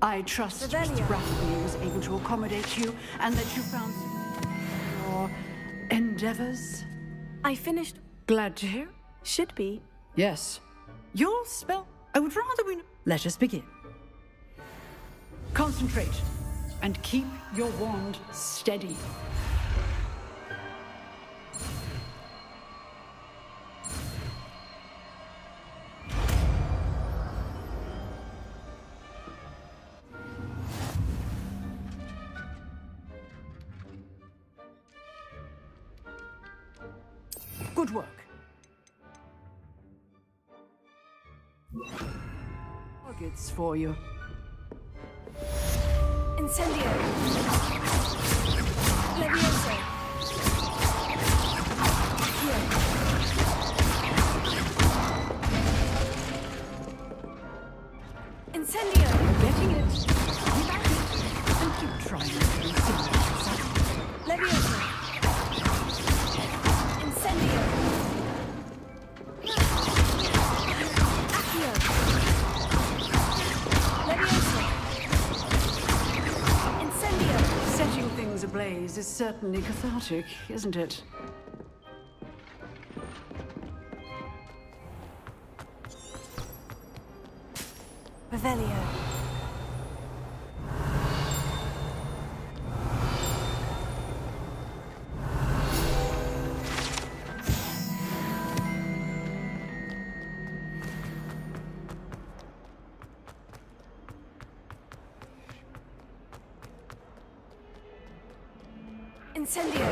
I trust Mr. Bradley was able to accommodate you and that you found your endeavors. I finished. Glad to hear. Should be. Yes. Your spell. I would rather we... Let us begin. Concentrate and keep your wand steady. Good work. Targets for you. Incendio. Levioso. Here. Incendio. Getting it. Keep at it. And keep trying to incendiate yourself. Levioso. Incendio. Accio. Levioso. Incendio. Setting things ablaze is certainly cathartic, isn't it? Revelio. Incendio.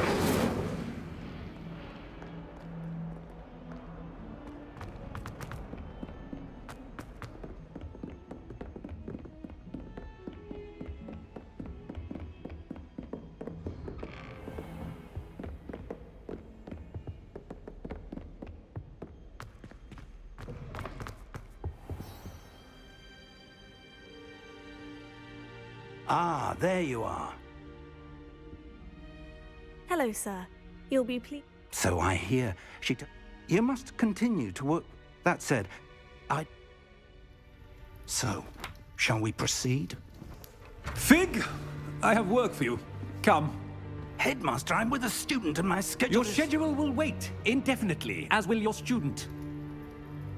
Ah, there you are. Hello, sir. You'll be pleased. So I hear. You must continue to work. That said, So, shall we proceed? Fig, I have work for you. Come. Headmaster, I'm with a student and my schedule Your schedule will wait indefinitely, as will your student.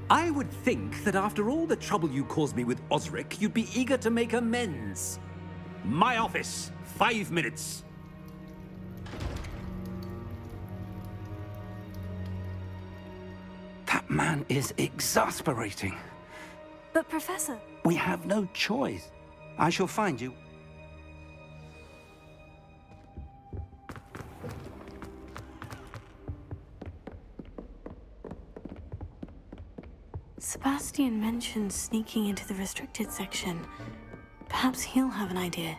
I would think that after all the trouble you caused me with Osric, you'd be eager to make amends. My office, 5 minutes. That man is exasperating. But, Professor... We have no choice. I shall find you. Sebastian mentioned sneaking into the restricted section. Perhaps he'll have an idea.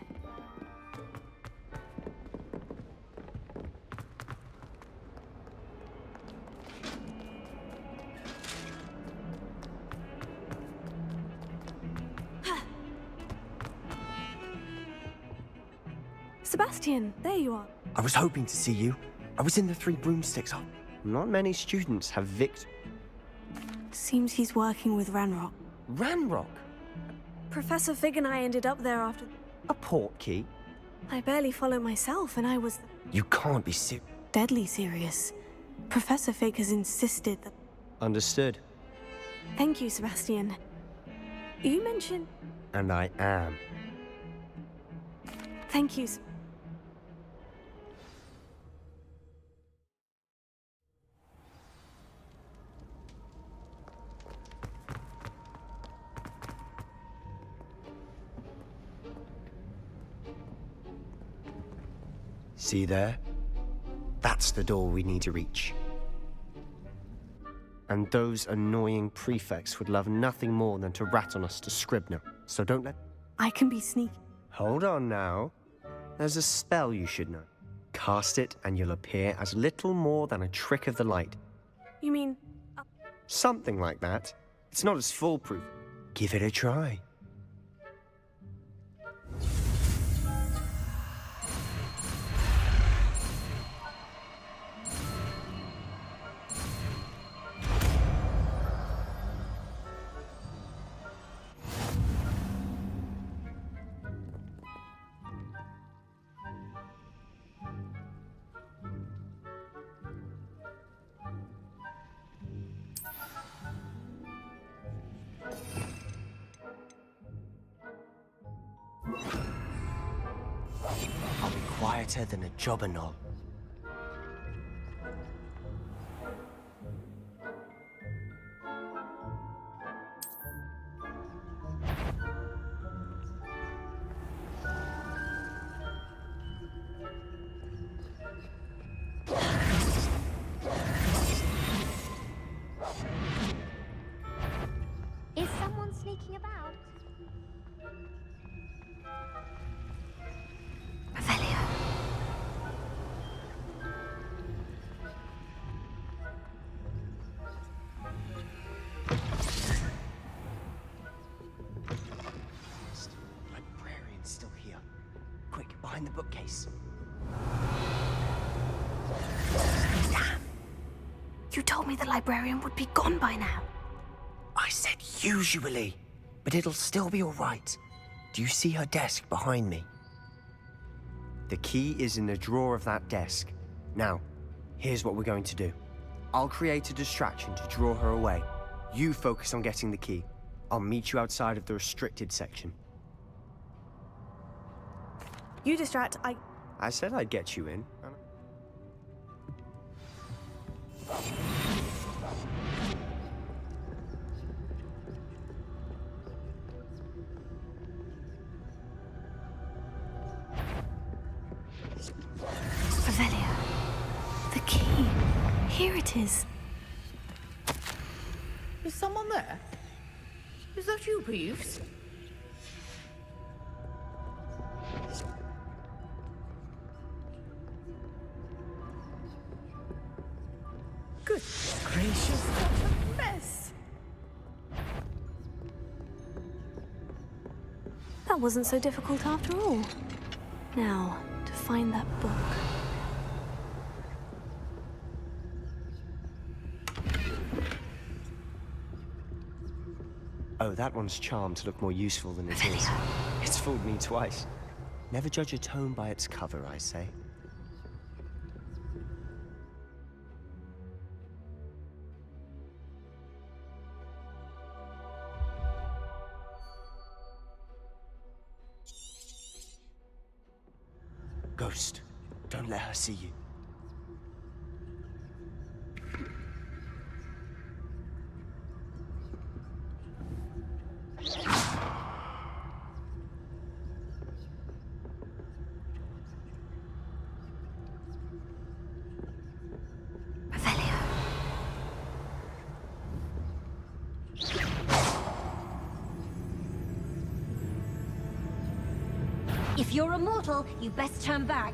Sebastian, there you are. I was hoping to see you. I was in the Three Broomsticks. Not many students have Seems he's working with Ranrock. Ranrock? Professor Fig and I ended up there after... A portkey? I barely follow myself, and I was... You can't be deadly serious. Professor Fig has insisted that... Understood. Thank you, Sebastian. You mentioned... And I am. Thank you. See there? That's the door we need to reach. And those annoying prefects would love nothing more than to rat on us to Scribner. So don't let... I can be sneaky. Hold on now. There's a spell you should know. Cast it and you'll appear as little more than a trick of the light. You mean... Something like that. It's not as foolproof. Give it a try. I'll be quieter than a jobberknoll. Is someone sneaking about? Librarian's still here. Quick, behind the bookcase. Damn! You told me the librarian would be gone by now. I said usually, but it'll still be all right. Do you see her desk behind me? The key is in the drawer of that desk. Now, here's what we're going to do. I'll create a distraction to draw her away. You focus on getting the key. I'll meet you outside of the restricted section. You distract, I said I'd get you in. Revelio. The key. Here it is. Is someone there? Is that you, Peeves? Good gracious, what a mess! That wasn't so difficult after all. Now, to find that book. Oh, that one's charmed to look more useful than it is. It's fooled me twice. Never judge a tome by its cover, I say. Ghost, don't let her see you. If you're a mortal, you best turn back.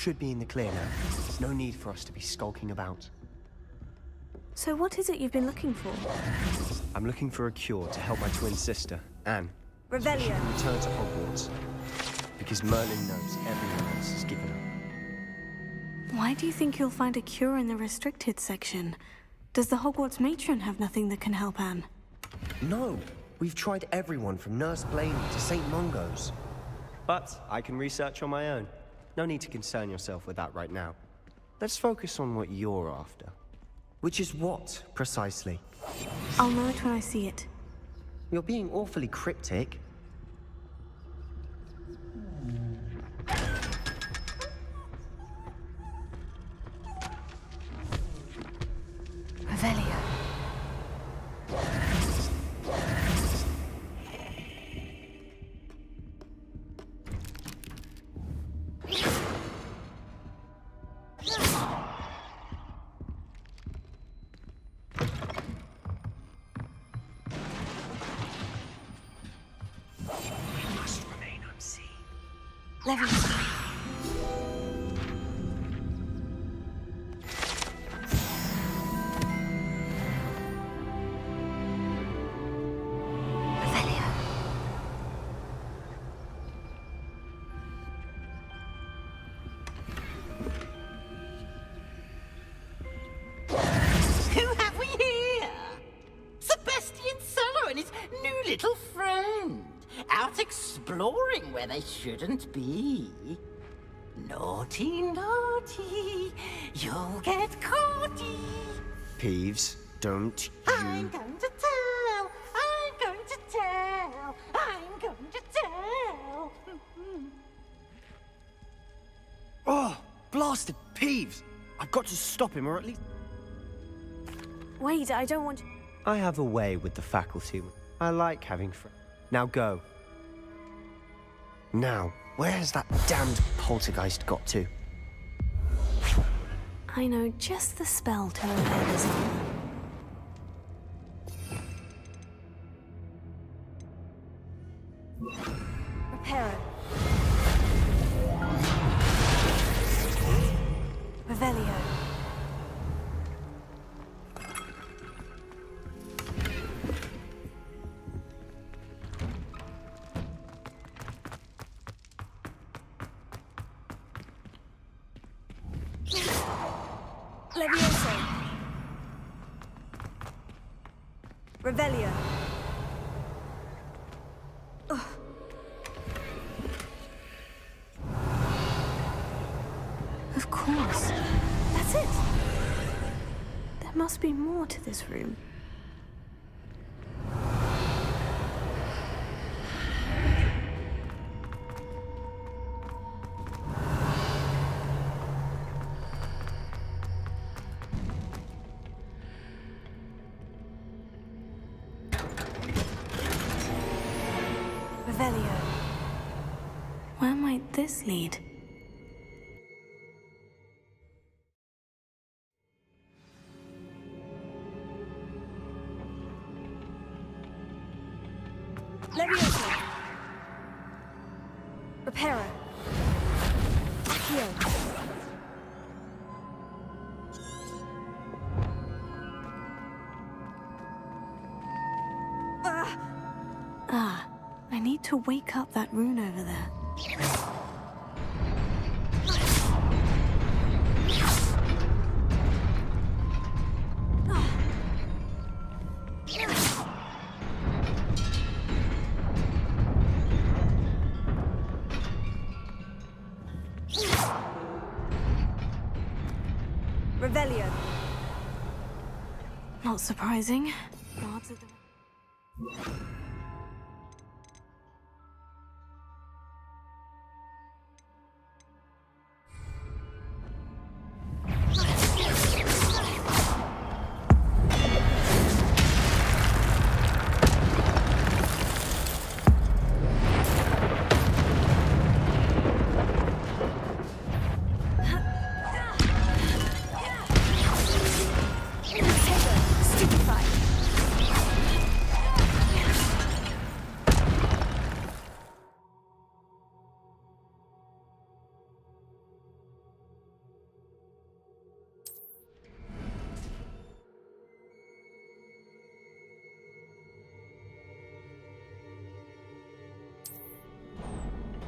should be in the clear now. There's no need for us to be skulking about. So what is it you've been looking for? I'm looking for a cure to help my twin sister, Anne. She Revelio. can return to Hogwarts. Because Merlin knows everyone else has given up. Why do you think you'll find a cure in the restricted section? Does the Hogwarts matron have nothing that can help Anne? No. We've tried everyone from Nurse Blaney to St. Mungo's. But I can research on my own. No need to concern yourself with that right now. Let's focus on what you're after. Which is what, precisely? I'll know it when I see it. You're being awfully cryptic. Revelio. Must remain unseen. Leviosa. Who have we here? Sebastian Sallow and his new little friend. Out exploring where they shouldn't be. Naughty, naughty. You'll get caughty. Peeves, don't I'm you... going to tell. I'm going to tell. I'm going to tell. Oh, blasted Peeves! I've got to stop him, or at least... Wait, I don't want... I have a way with the faculty. I like having friends. Now go. Now, where has that damned poltergeist got to? I know just the spell to repair this armor. Reparo. Revelio. Levioso. Revelio. Ugh. Of course. That's it. There must be more to this room. Revelio. Where might this lead? Leviosa. Reparo. Heal. Ah, I need to wake up that rune over there. Revelio. Not surprising. Guards at the...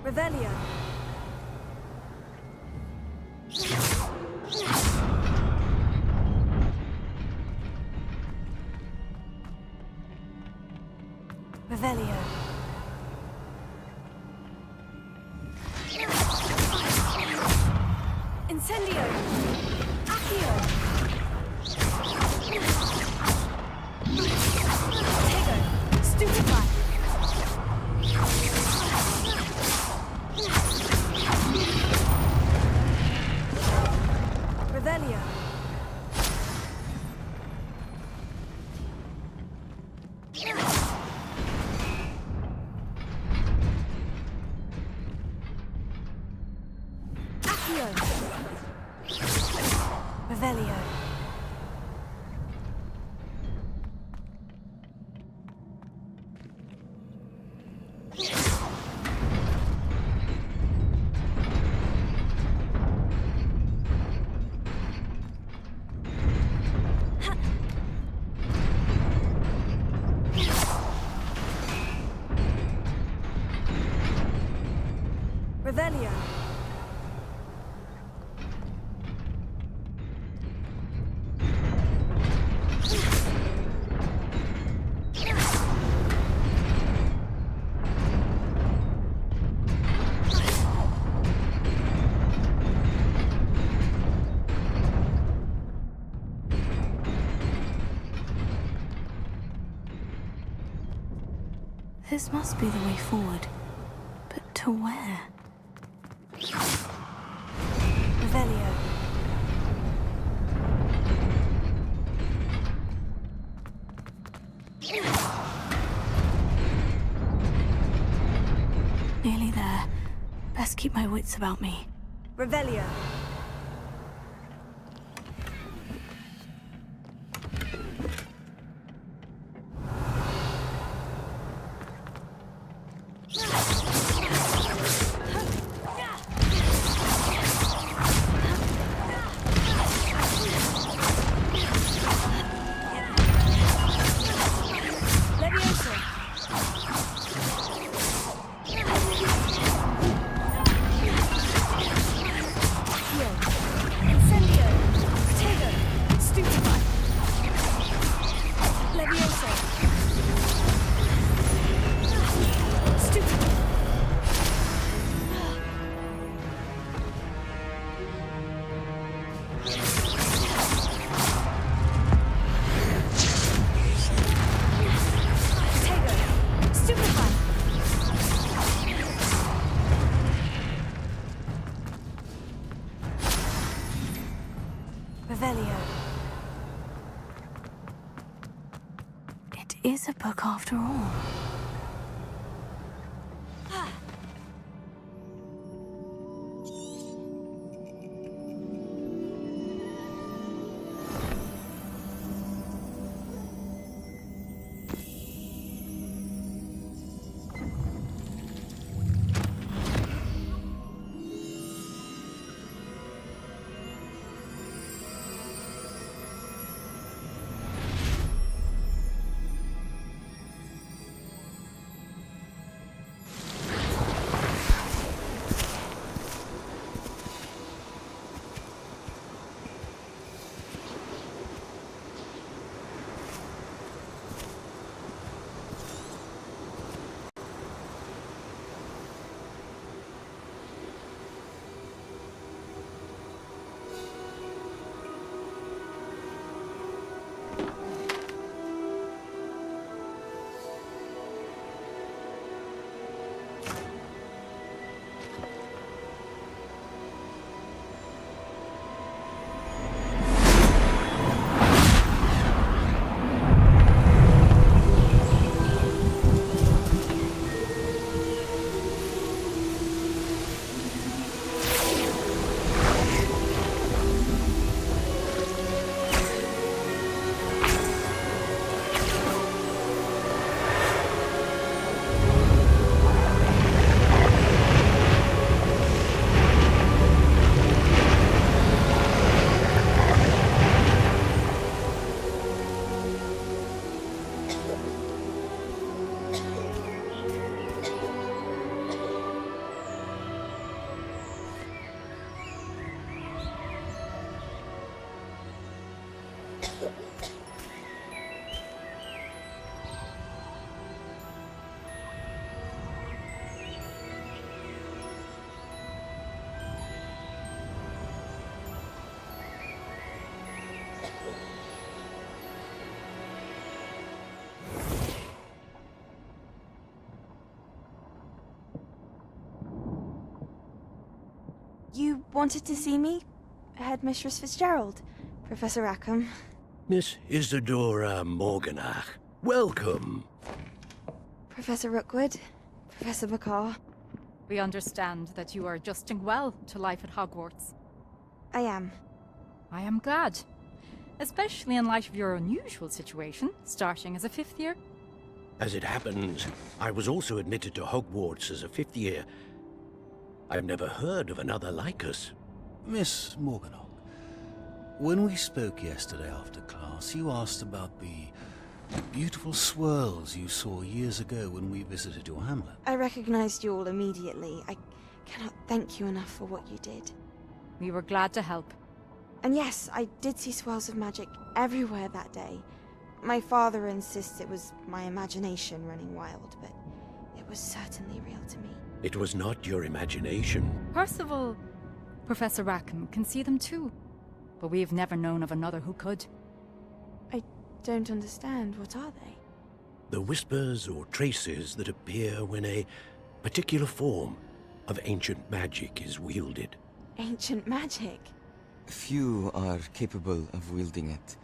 Revelio. Revelio. Incendio. Accio. Tego. Stupefy. Revelio. Accio. Revelio. Revelio. This must be the way forward. But to where? Revelio. Nearly there. Best keep my wits about me. Revelio. Revelio. It is a book after all. You wanted to see me? Headmistress Fitzgerald, Professor Rackham. Miss Isadora Morganach, welcome. Professor Rookwood, Professor Bakar. We understand that you are adjusting well to life at Hogwarts. I am. I am glad. Especially in light of your unusual situation, starting as a 5th year. As it happens, I was also admitted to Hogwarts as a 5th year. I've never heard of another like us. Miss Morganach, when we spoke yesterday after class, you asked about the beautiful swirls you saw years ago when we visited your hamlet. I recognized you all immediately. I cannot thank you enough for what you did. We were glad to help. And yes, I did see swirls of magic everywhere that day. My father insists it was my imagination running wild, but it was certainly real to me. It was not your imagination. Percival, Professor Rackham can see them too. But we have never known of another who could. I don't understand. What are they? The whispers or traces that appear when a particular form of ancient magic is wielded. Ancient magic? Few are capable of wielding it.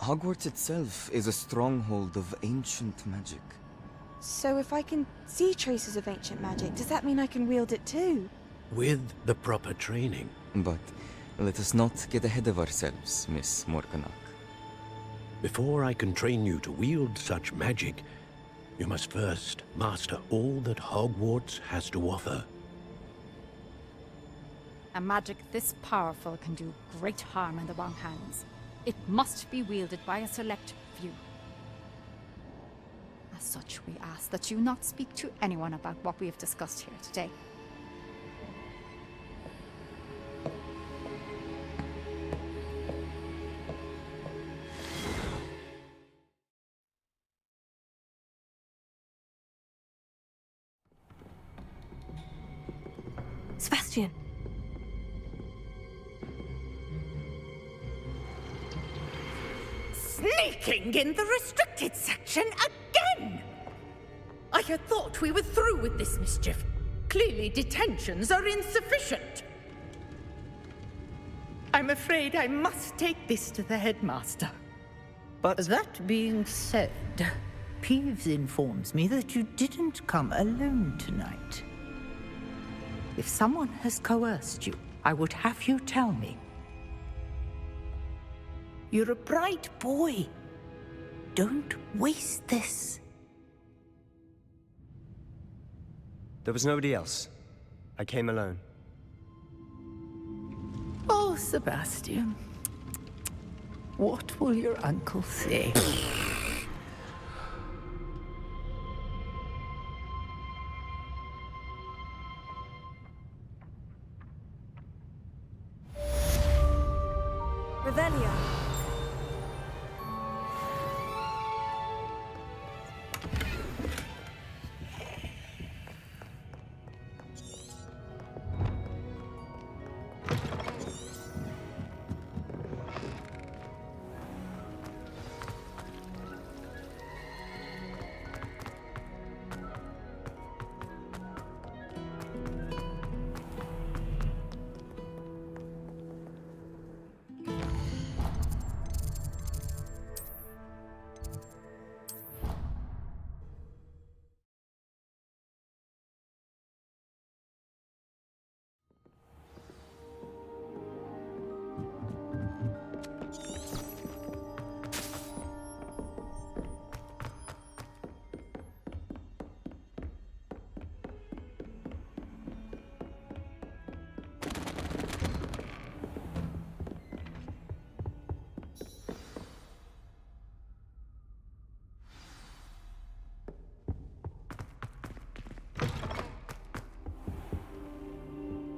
Hogwarts itself is a stronghold of ancient magic. So if I can see traces of ancient magic, does that mean I can wield it too? With the proper training. But let us not get ahead of ourselves, Miss Morganach. Before I can train you to wield such magic, you must first master all that Hogwarts has to offer. A magic this powerful can do great harm in the wrong hands. It must be wielded by a select few. As such, we ask that you not speak to anyone about what we have discussed here today. Sebastian. Sneaking in the restricted section again! I had thought we were through with this mischief. Clearly detentions are insufficient. I'm afraid I must take this to the headmaster. But that being said, Peeves informs me that you didn't come alone tonight. If someone has coerced you, I would have you tell me. You're a bright boy. Don't waste this. There was nobody else. I came alone. Oh, Sebastian. What will your uncle say? Revelio.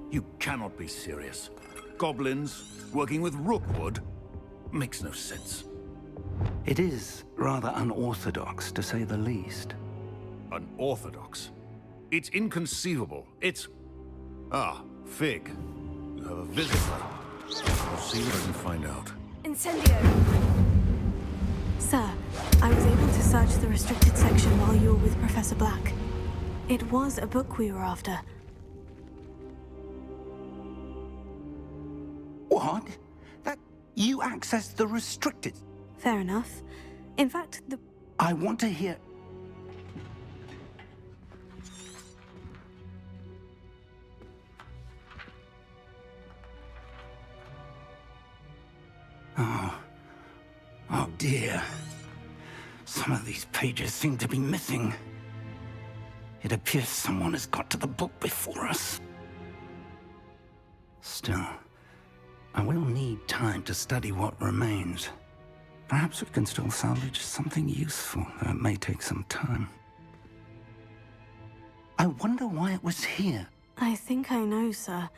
You cannot be serious. Goblins working with Rookwood? Makes no sense. It is rather unorthodox, to say the least. Unorthodox? It's inconceivable. It's... Ah, Fig. You have a visitor. I'll see what I can find out. Incendio! Sir, I was able to search the restricted section while you were with Professor Black. It was a book we were after. What? That you accessed the restricted. Fair enough. In fact, I want to hear. Oh dear. Some of these pages seem to be missing. It appears someone has got to the book before us. Still, I will need time to study what remains. Perhaps we can still salvage something useful, though it may take some time. I wonder why it was here. I think I know, sir.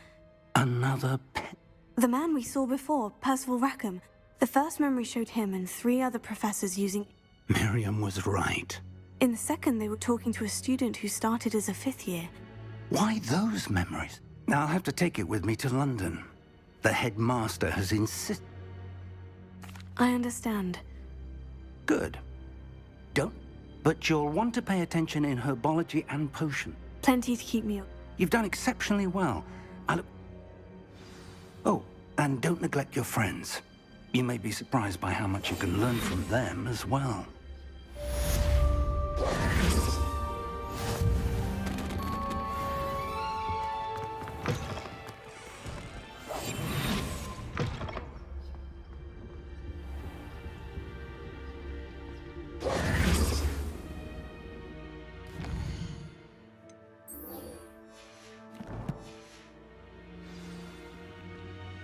Another pet. The man we saw before, Percival Rackham. The first memory showed him and 3 other professors using... Miriam was right. In the second, they were talking to a student who started as a 5th year. Why those memories? Now I'll have to take it with me to London. The headmaster has insisted. I understand. Good. Don't. But you'll want to pay attention in herbology and potion. Plenty to keep me up. You've done exceptionally well. Oh, and don't neglect your friends. You may be surprised by how much you can learn from them as well.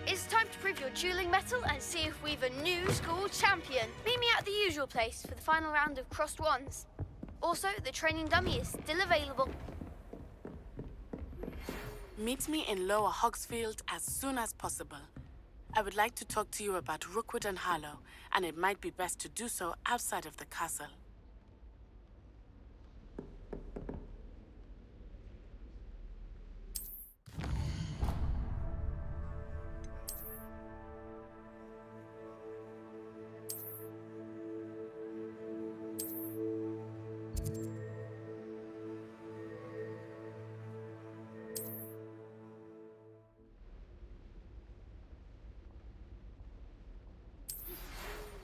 It's time to prove your dueling mettle and see if we've a new school champion. Meet me at the usual place for the final round of crossed wands. Also, the training dummy is still available. Meet me in Lower Hogsfield as soon as possible. I would like to talk to you about Rookwood and Harlow, and it might be best to do so outside of the castle.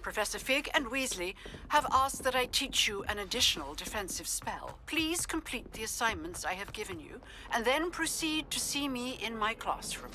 Professor Fig and Weasley have asked that I teach you an additional defensive spell. Please complete the assignments I have given you, and then proceed to see me in my classroom.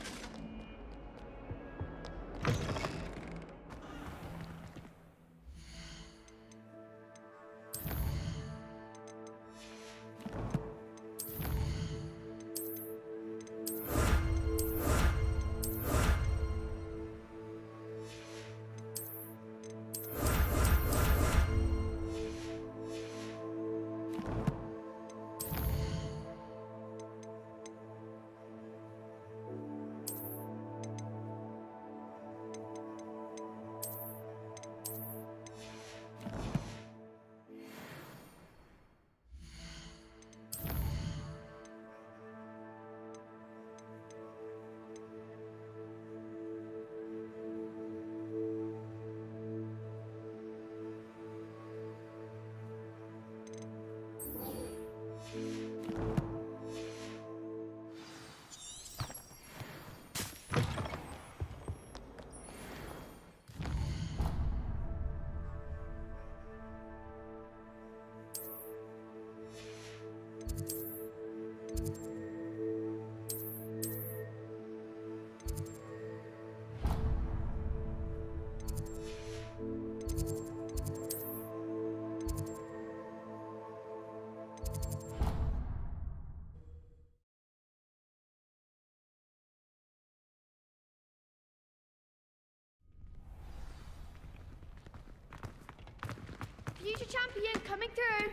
Future champion coming through.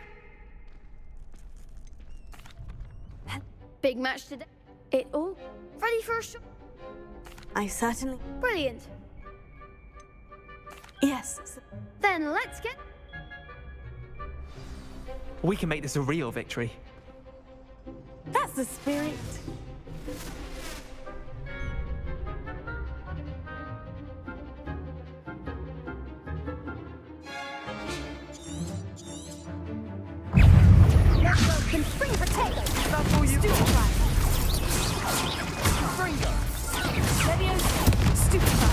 Big match today. It all ready for a shot. I certainly... Brilliant. Yes. Then let's get... We can make this a real victory. That's the spirit. Can spring potato. That's all you got. Springo. Leviosa. Stupid.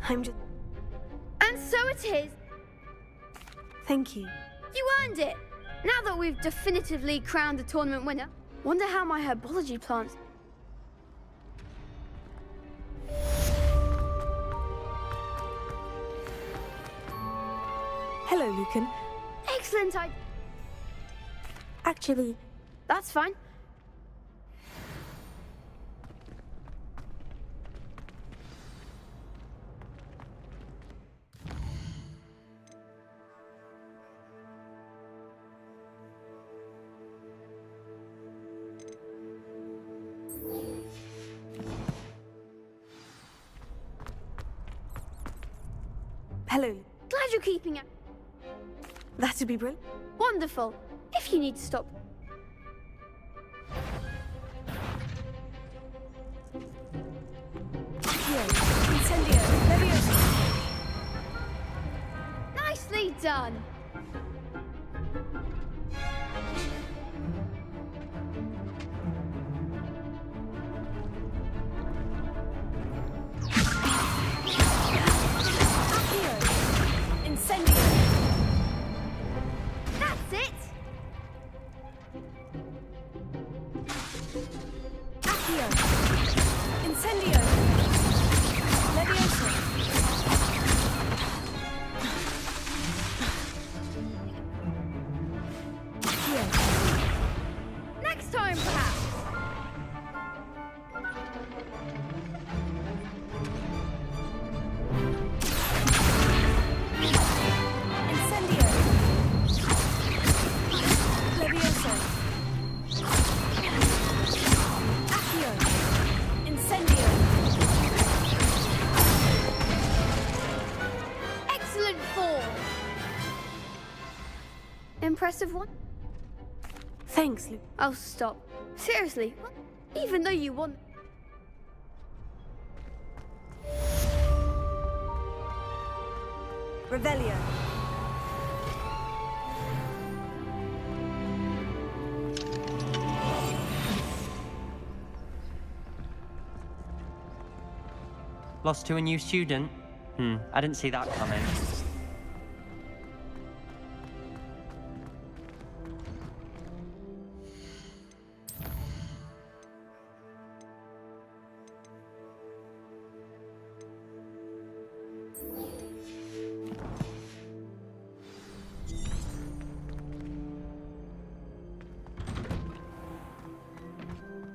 I'm just... And so it is. Thank you. You earned it. Now that we've definitively crowned the tournament winner, wonder how my herbology plants... Hello, Lucan. Excellent Actually... That's fine. Hello. Glad you're keeping it. That'd be brilliant. Wonderful. If you need to stop. Incendio. Leviosa. Nicely done. Incendio. That's it. Accio. Incendio. Leviosa. Next time, perhaps. Incendio. Leviosa. Accio. Incendio. Excellent form. Impressive one. Thanks, Luke. Oh, stop. Seriously, even though you won... Revelio. Lost to a new student? I didn't see that coming.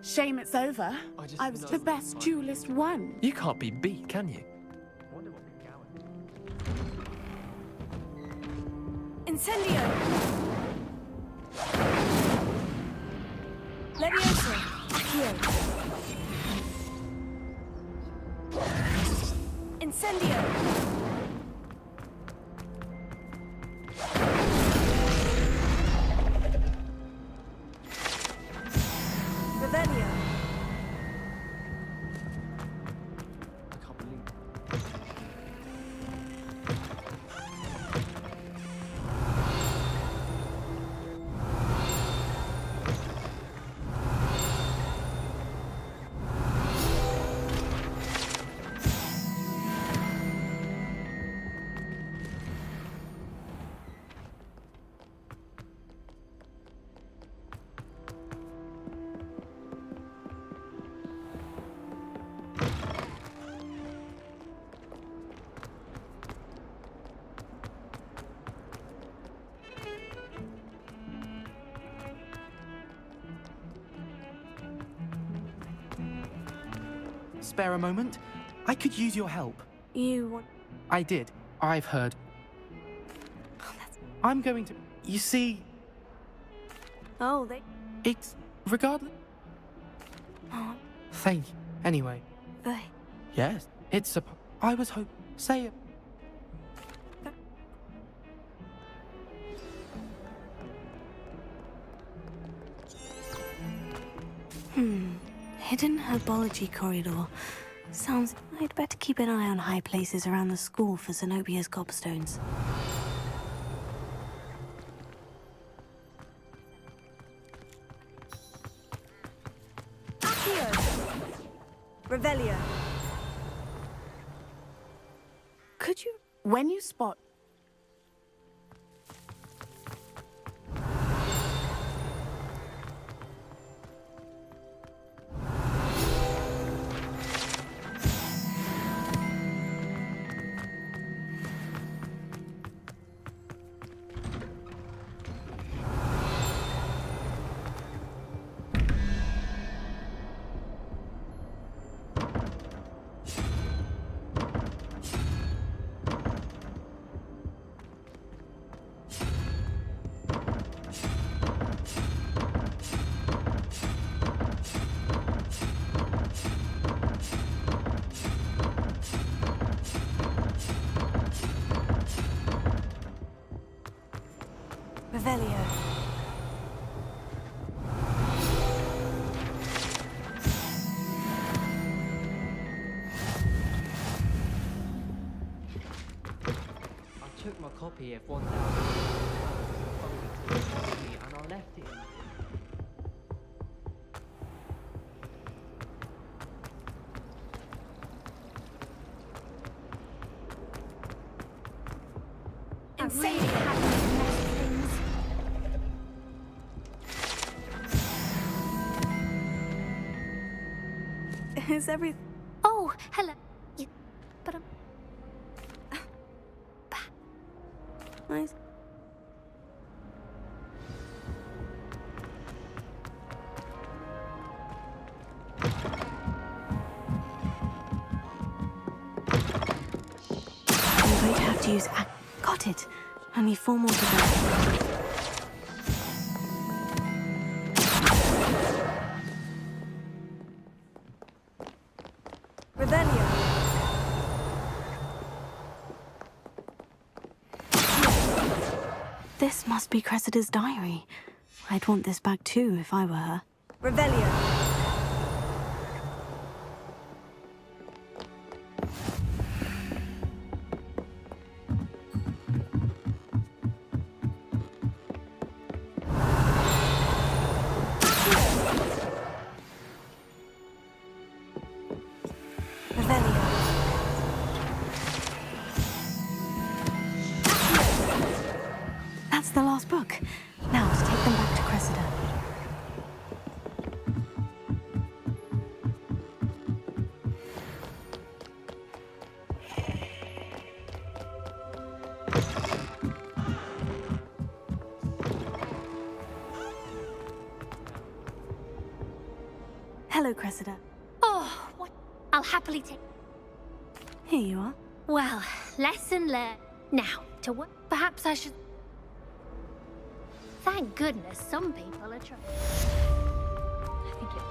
Shame it's over. I was the best duelist won. You can't be beat, can you? Incendio. Leviosa. Accio. Incendio. Revelio. Spare a moment? I could use your help. You want... I did. I've heard. I'm going to... You see... Oh, they... It's... Regardless... Oh, Thank you. Anyway. they... Yes. It's a... I was hoping... Say it. Hidden herbology corridor. Sounds... I'd better keep an eye on high places around the school for Zenobia's gobstones. Accio. Revelio. Could you, when you spot... Revelio. I took my copy of 1,000 and I left it in. Is everything... Oh, hello. But I'm... Nice. I'm going to have to use... Got it. Only 4 more to go. This must be Cressida's diary. I'd want this back too if I were her. Revelio. That's the last book. Now to take them back to Cressida. Hello, Cressida. Oh, what? I'll happily take... Here you are. Well, lesson learned. Now, to what? Perhaps I should... Thank goodness some people are trying. I think it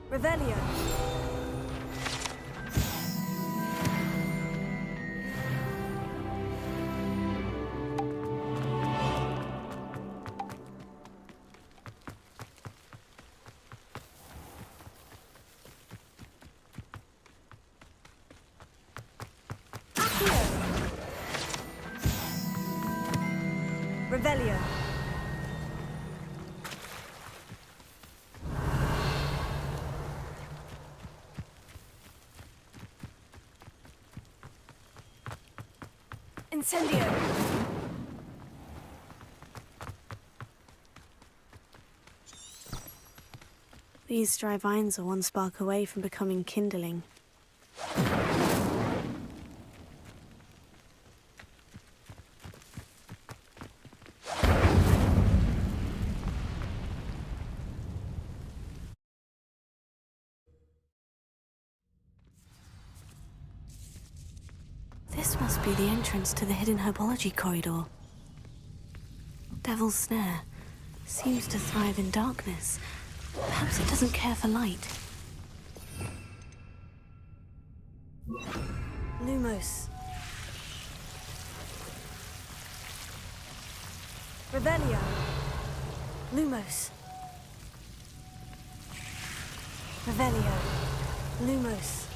Revelio. Revelio. Incendio. These dry vines are one spark away from becoming kindling. This must be the entrance to the hidden herbology corridor. Devil's Snare seems to thrive in darkness. Perhaps it doesn't care for light. Lumos. Revelio. Lumos. Revelio. Lumos.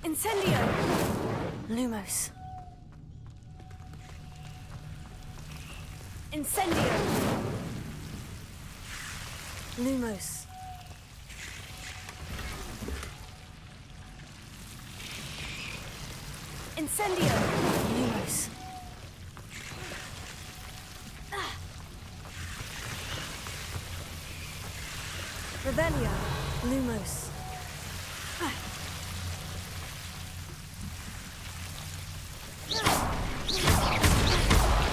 Incendio. Lumos. Incendio. Lumos. Incendio. Lumos. Revelio. Lumos.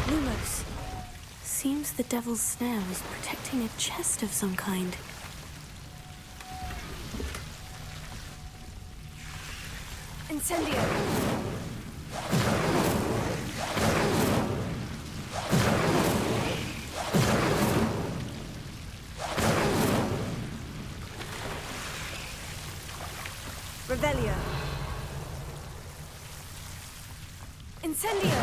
Lumos. Seems the devil's snare was protecting a chest of some kind. Incendio. Revelio. Incendio.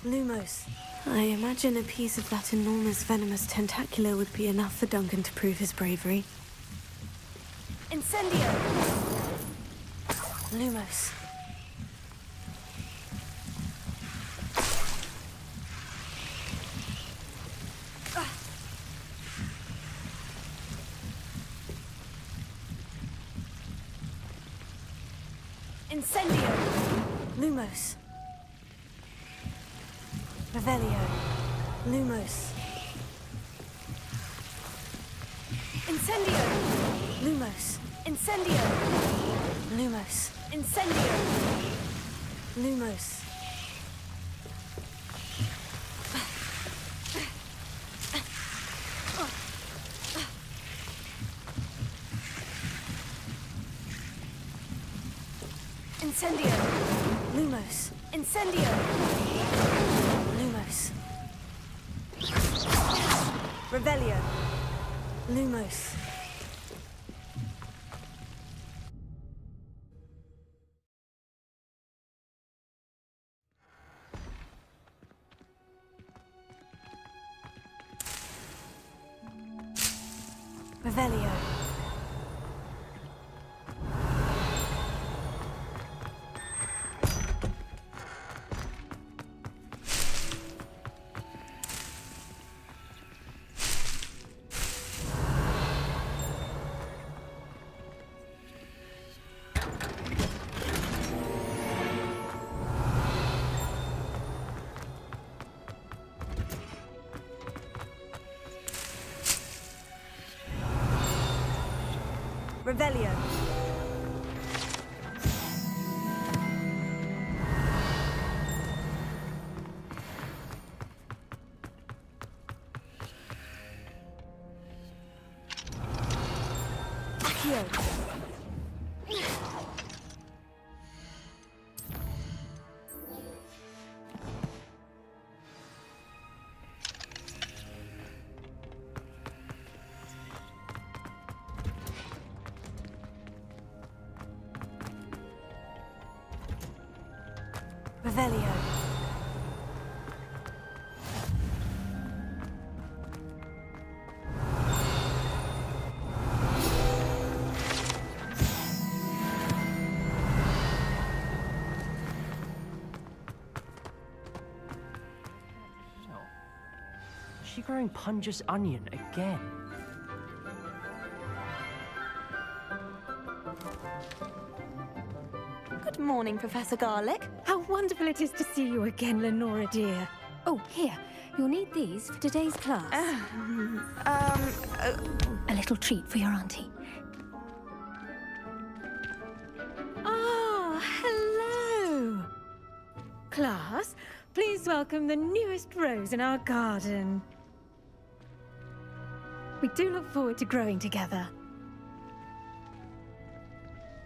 Lumos. I imagine a piece of that enormous venomous tentacular would be enough for Duncan to prove his bravery. Incendio. Lumos. Incendio. Lumos. Revelio. Lumos. Incendio. Lumos. Incendio. Lumos. Incendio. Lumos. Incendio. Lumos. Incendio. Lumos. Revelio. Lumos. Revelio. Revelio. Accio. Revelio. Is she growing Punja's onion again? Good morning, Professor Garlick. How wonderful it is to see you again, Lenora dear. Oh, here. You'll need these for today's class. A little treat for your auntie. Ah, hello. Class, please welcome the newest rose in our garden. We do look forward to growing together.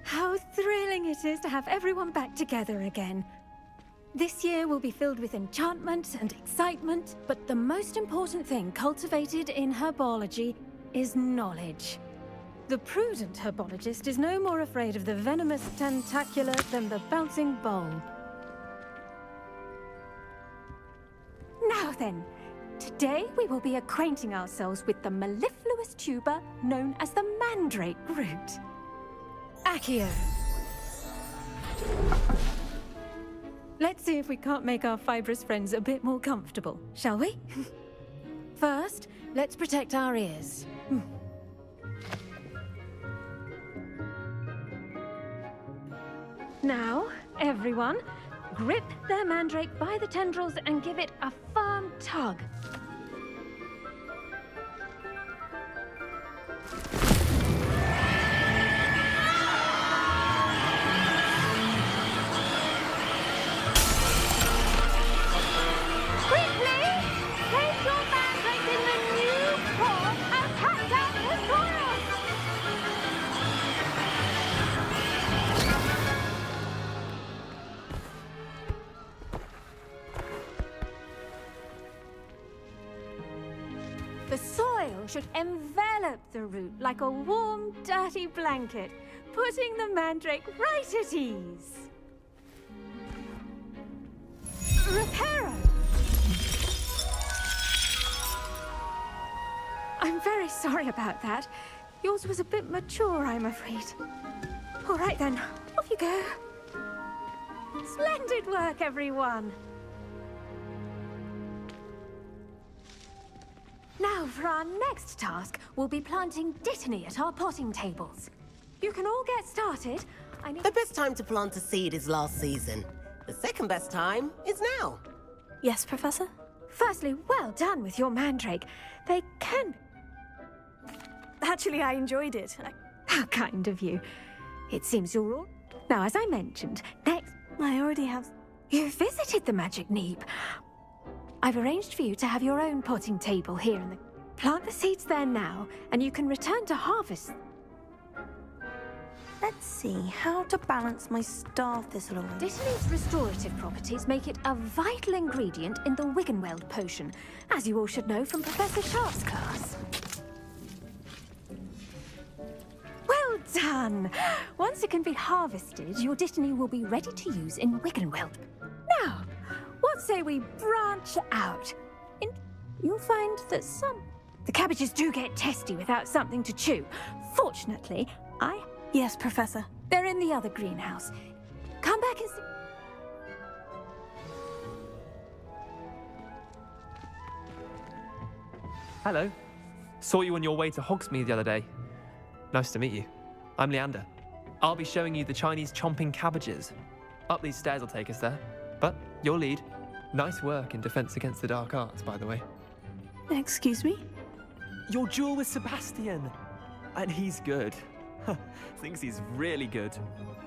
How thrilling it is to have everyone back together again. This year will be filled with enchantment and excitement, but the most important thing cultivated in herbology is knowledge. The prudent herbologist is no more afraid of the venomous tentacula than the bouncing bulb. Now then, today we will be acquainting ourselves with the mellifluous tuber known as the mandrake root. Accio. Let's see if we can't make our fibrous friends a bit more comfortable, shall we? First, let's protect our ears. Now, everyone, grip their mandrake by the tendrils and give it a firm tug. The soil should envelop the root like a warm, dirty blanket, putting the mandrake right at ease. Reparo! I'm very sorry about that. Yours was a bit mature, I'm afraid. All right then, off you go. Splendid work, everyone! Now, for our next task, we'll be planting dittany at our potting tables. You can all get started. The best time to plant a seed is last season. The second best time is now. Yes, Professor? Firstly, well done with your mandrake. They can... Actually, I enjoyed it. How kind of you. It seems you're all... Now, as I mentioned, next... I already have... You visited the Magic Neep. I've arranged for you to have your own potting table here in the... Plant the seeds there now, and you can return to harvest. Let's see, how to balance my star thistle array. Dittany's restorative properties make it a vital ingredient in the Wiggenweld potion, as you all should know from Professor Sharp's class. Well done! Once it can be harvested, your dittany will be ready to use in Wiggenweld. Now, what say we branch out? You'll find that the cabbages do get testy without something to chew. Fortunately, Yes, Professor. They're in the other greenhouse. Come back and see... Hello. Saw you on your way to Hogsmeade the other day. Nice to meet you. I'm Leander. I'll be showing you the Chinese chomping cabbages. Up these stairs will take us there. But your lead. Nice work in defense against the dark arts, by the way. Excuse me? Your duel with Sebastian. And he's good. Thinks he's really good.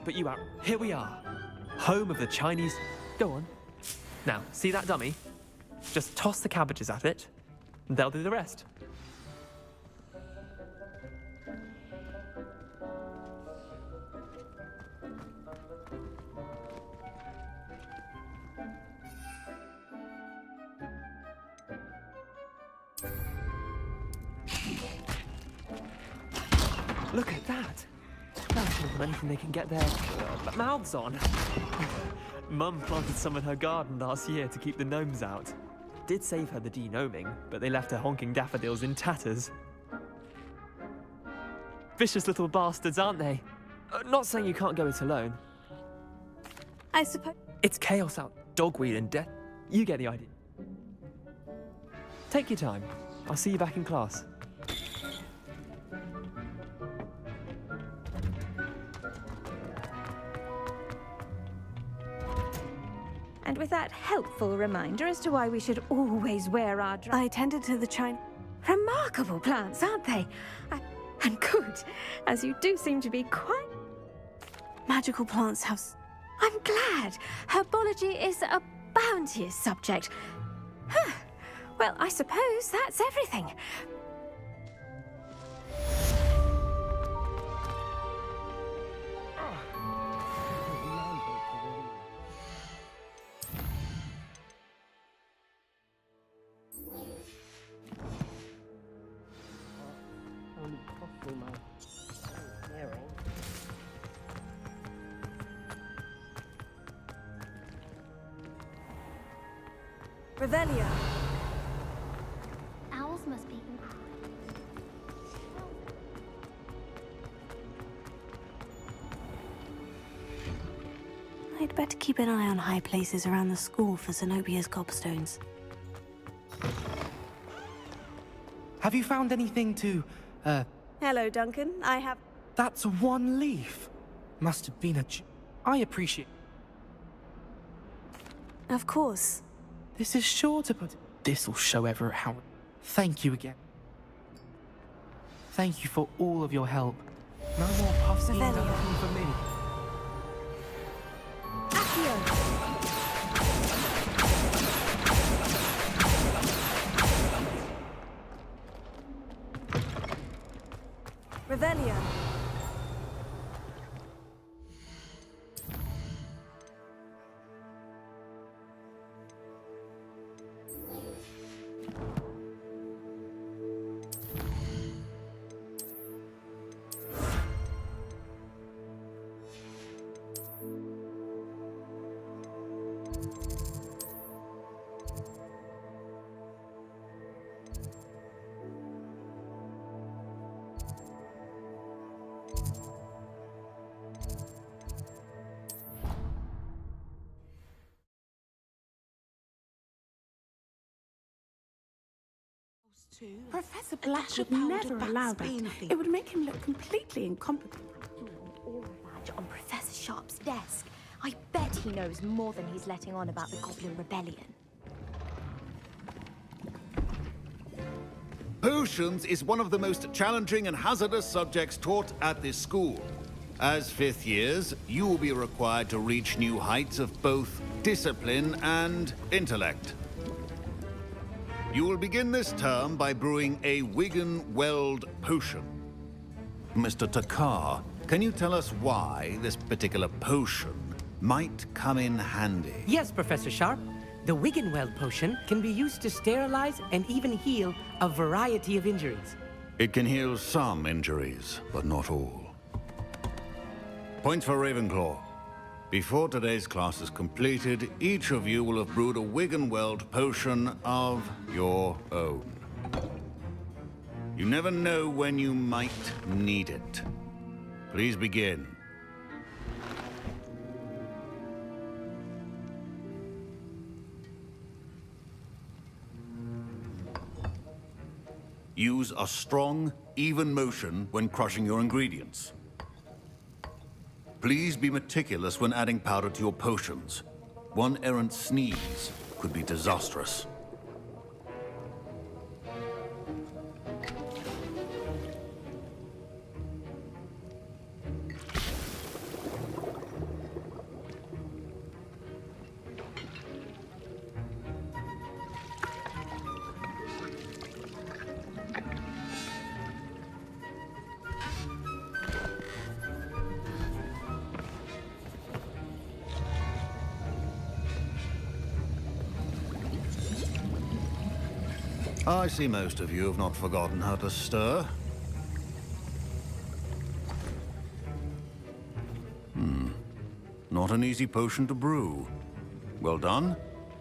But you are... Here we are. Home of the Chinese... Go on. Now, see that dummy? Just toss the cabbages at it, and they'll do the rest. Look at that! That's more than anything they can get their mouths on. Mum planted some in her garden last year to keep the gnomes out. Did save her the de-gnoming, but they left her honking daffodils in tatters. Vicious little bastards, aren't they? Not saying you can't go it alone. I suppose... It's chaos out, dogweed and death. You get the idea. Take your time. I'll see you back in class. And with that helpful reminder as to why we should always wear our I tended to the China... Remarkable plants, aren't they? And good, as you do seem to be quite... Magical plants have... I'm glad. Herbology is a bounteous subject. Well, I suppose that's everything. Revelio. Owls must be incredible. I'd better keep an eye on high places around the school for Zenobia's gobstones. Have you found anything to, Hello, Duncan. I have... That's one leaf. Must have been I appreciate... Of course. This is sure to put... This'll show Everett how... Thank you again. Thank you for all of your help. No more puffs being done for me. Revelio. Professor Black would never allow that. It would make him look completely incompetent. Aura badge on Professor Sharp's desk. I bet he knows more than he's letting on about the Goblin Rebellion. Potions is one of the most challenging and hazardous subjects taught at this school. As fifth years, you will be required to reach new heights of both discipline and intellect. You will begin this term by brewing a Wiggenweld potion. Mr. Takar, can you tell us why this particular potion might come in handy? Yes, Professor Sharp. The Wiggenweld potion can be used to sterilize and even heal a variety of injuries. It can heal some injuries, but not all. Points for Ravenclaw. Before today's class is completed, each of you will have brewed a Wiggenweld potion of your own. You never know when you might need it. Please begin. Use a strong, even motion when crushing your ingredients. Please be meticulous when adding powder to your potions. One errant sneeze could be disastrous. I see most of you have not forgotten how to stir. Not an easy potion to brew. Well done.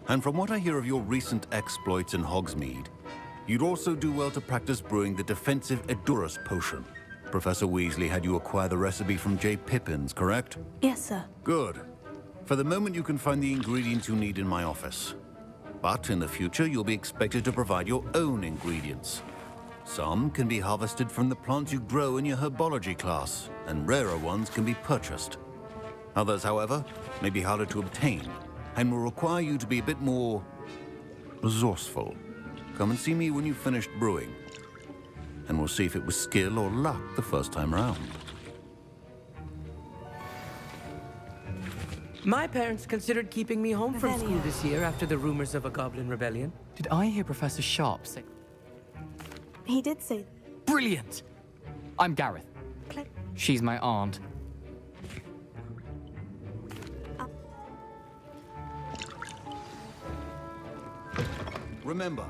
And from what I hear of your recent exploits in Hogsmeade, you'd also do well to practice brewing the defensive Edurus potion. Professor Weasley had you acquire the recipe from J. Pippins, correct? Yes, sir. Good. For the moment, you can find the ingredients you need in my office. But in the future, you'll be expected to provide your own ingredients. Some can be harvested from the plants you grow in your herbology class, and rarer ones can be purchased. Others, however, may be harder to obtain, and will require you to be a bit more resourceful. Come and see me when you've finished brewing, and we'll see if it was skill or luck the first time around. My parents considered keeping me home from school this year after the rumors of a Goblin Rebellion. Did I hear Professor Sharp say... He did say... Brilliant! I'm Gareth. She's my aunt. Remember,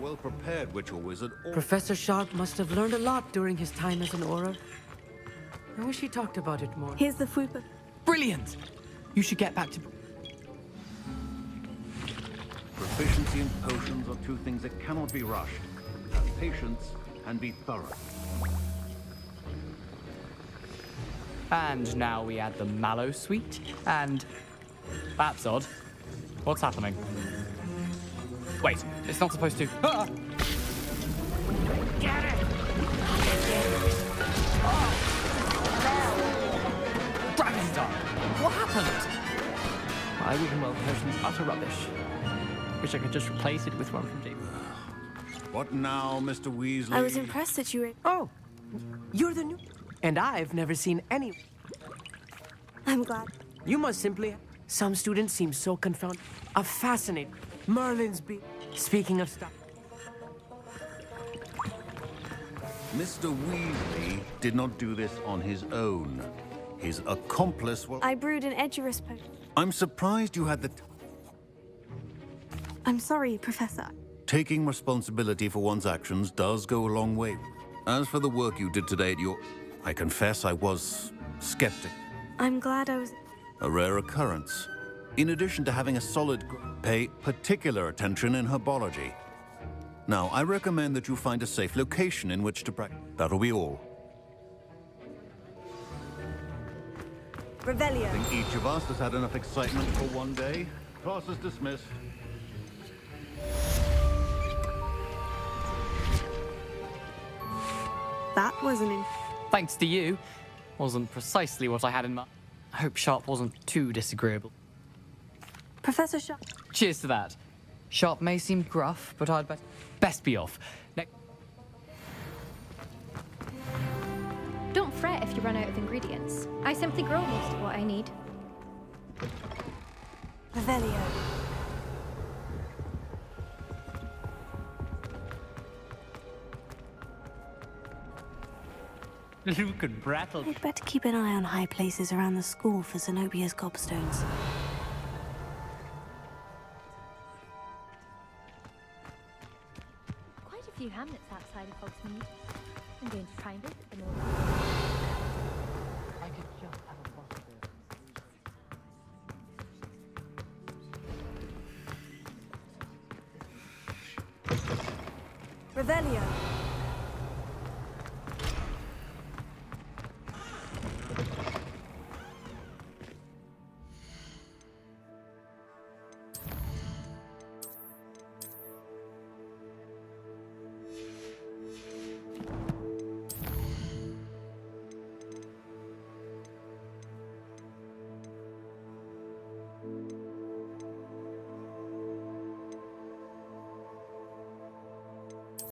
well prepared witch or wizard. Professor Sharp must have learned a lot during his time as an Auror. I wish he talked about it more. Here's the food. Brilliant! You should get back to... Proficiency in potions are two things that cannot be rushed. Have patience and be thorough. And now we add the mallow sweet, and... That's odd. What's happening? Wait, it's not supposed to... Ah! Get it! Gravity done! What happened? My Wiggenweld potion's utter rubbish. Wish I could just replace it with one from David. What now, Mr. Weasley? I was impressed that you were... Oh, you're the new... And I've never seen any... I'm glad. You must simply... Some students seem so confounded. Fascinating. Merlin's be... Speaking of stuff... Mr. Weasley did not do this on his own. His accomplice was... I brewed an Edurus potion. I'm surprised you had the... I'm sorry, Professor. Taking responsibility for one's actions does go a long way. As for the work you did today at your... I confess I was skeptic. I'm glad I was... A rare occurrence. In addition to having a solid... Pay particular attention in herbology. Now, I recommend that you find a safe location in which to practice. That'll be all. Revelio. I think each of us has had enough excitement for one day. Class is dismissed. That wasn't... Thanks to you. Wasn't precisely what I had in mind. I hope Sharp wasn't too disagreeable. Professor Sharp... Cheers to that. Sharp may seem gruff, but I'd best be off. Don't fret if you run out of ingredients. I simply grow most of what I need. Revelio. Luke and Brattle. I'd better keep an eye on high places around the school for Zenobia's gobstones. Quite a few hamlets outside of Hogsmeade. I'm going to try and visit them all. I could just have a bottle Revelio.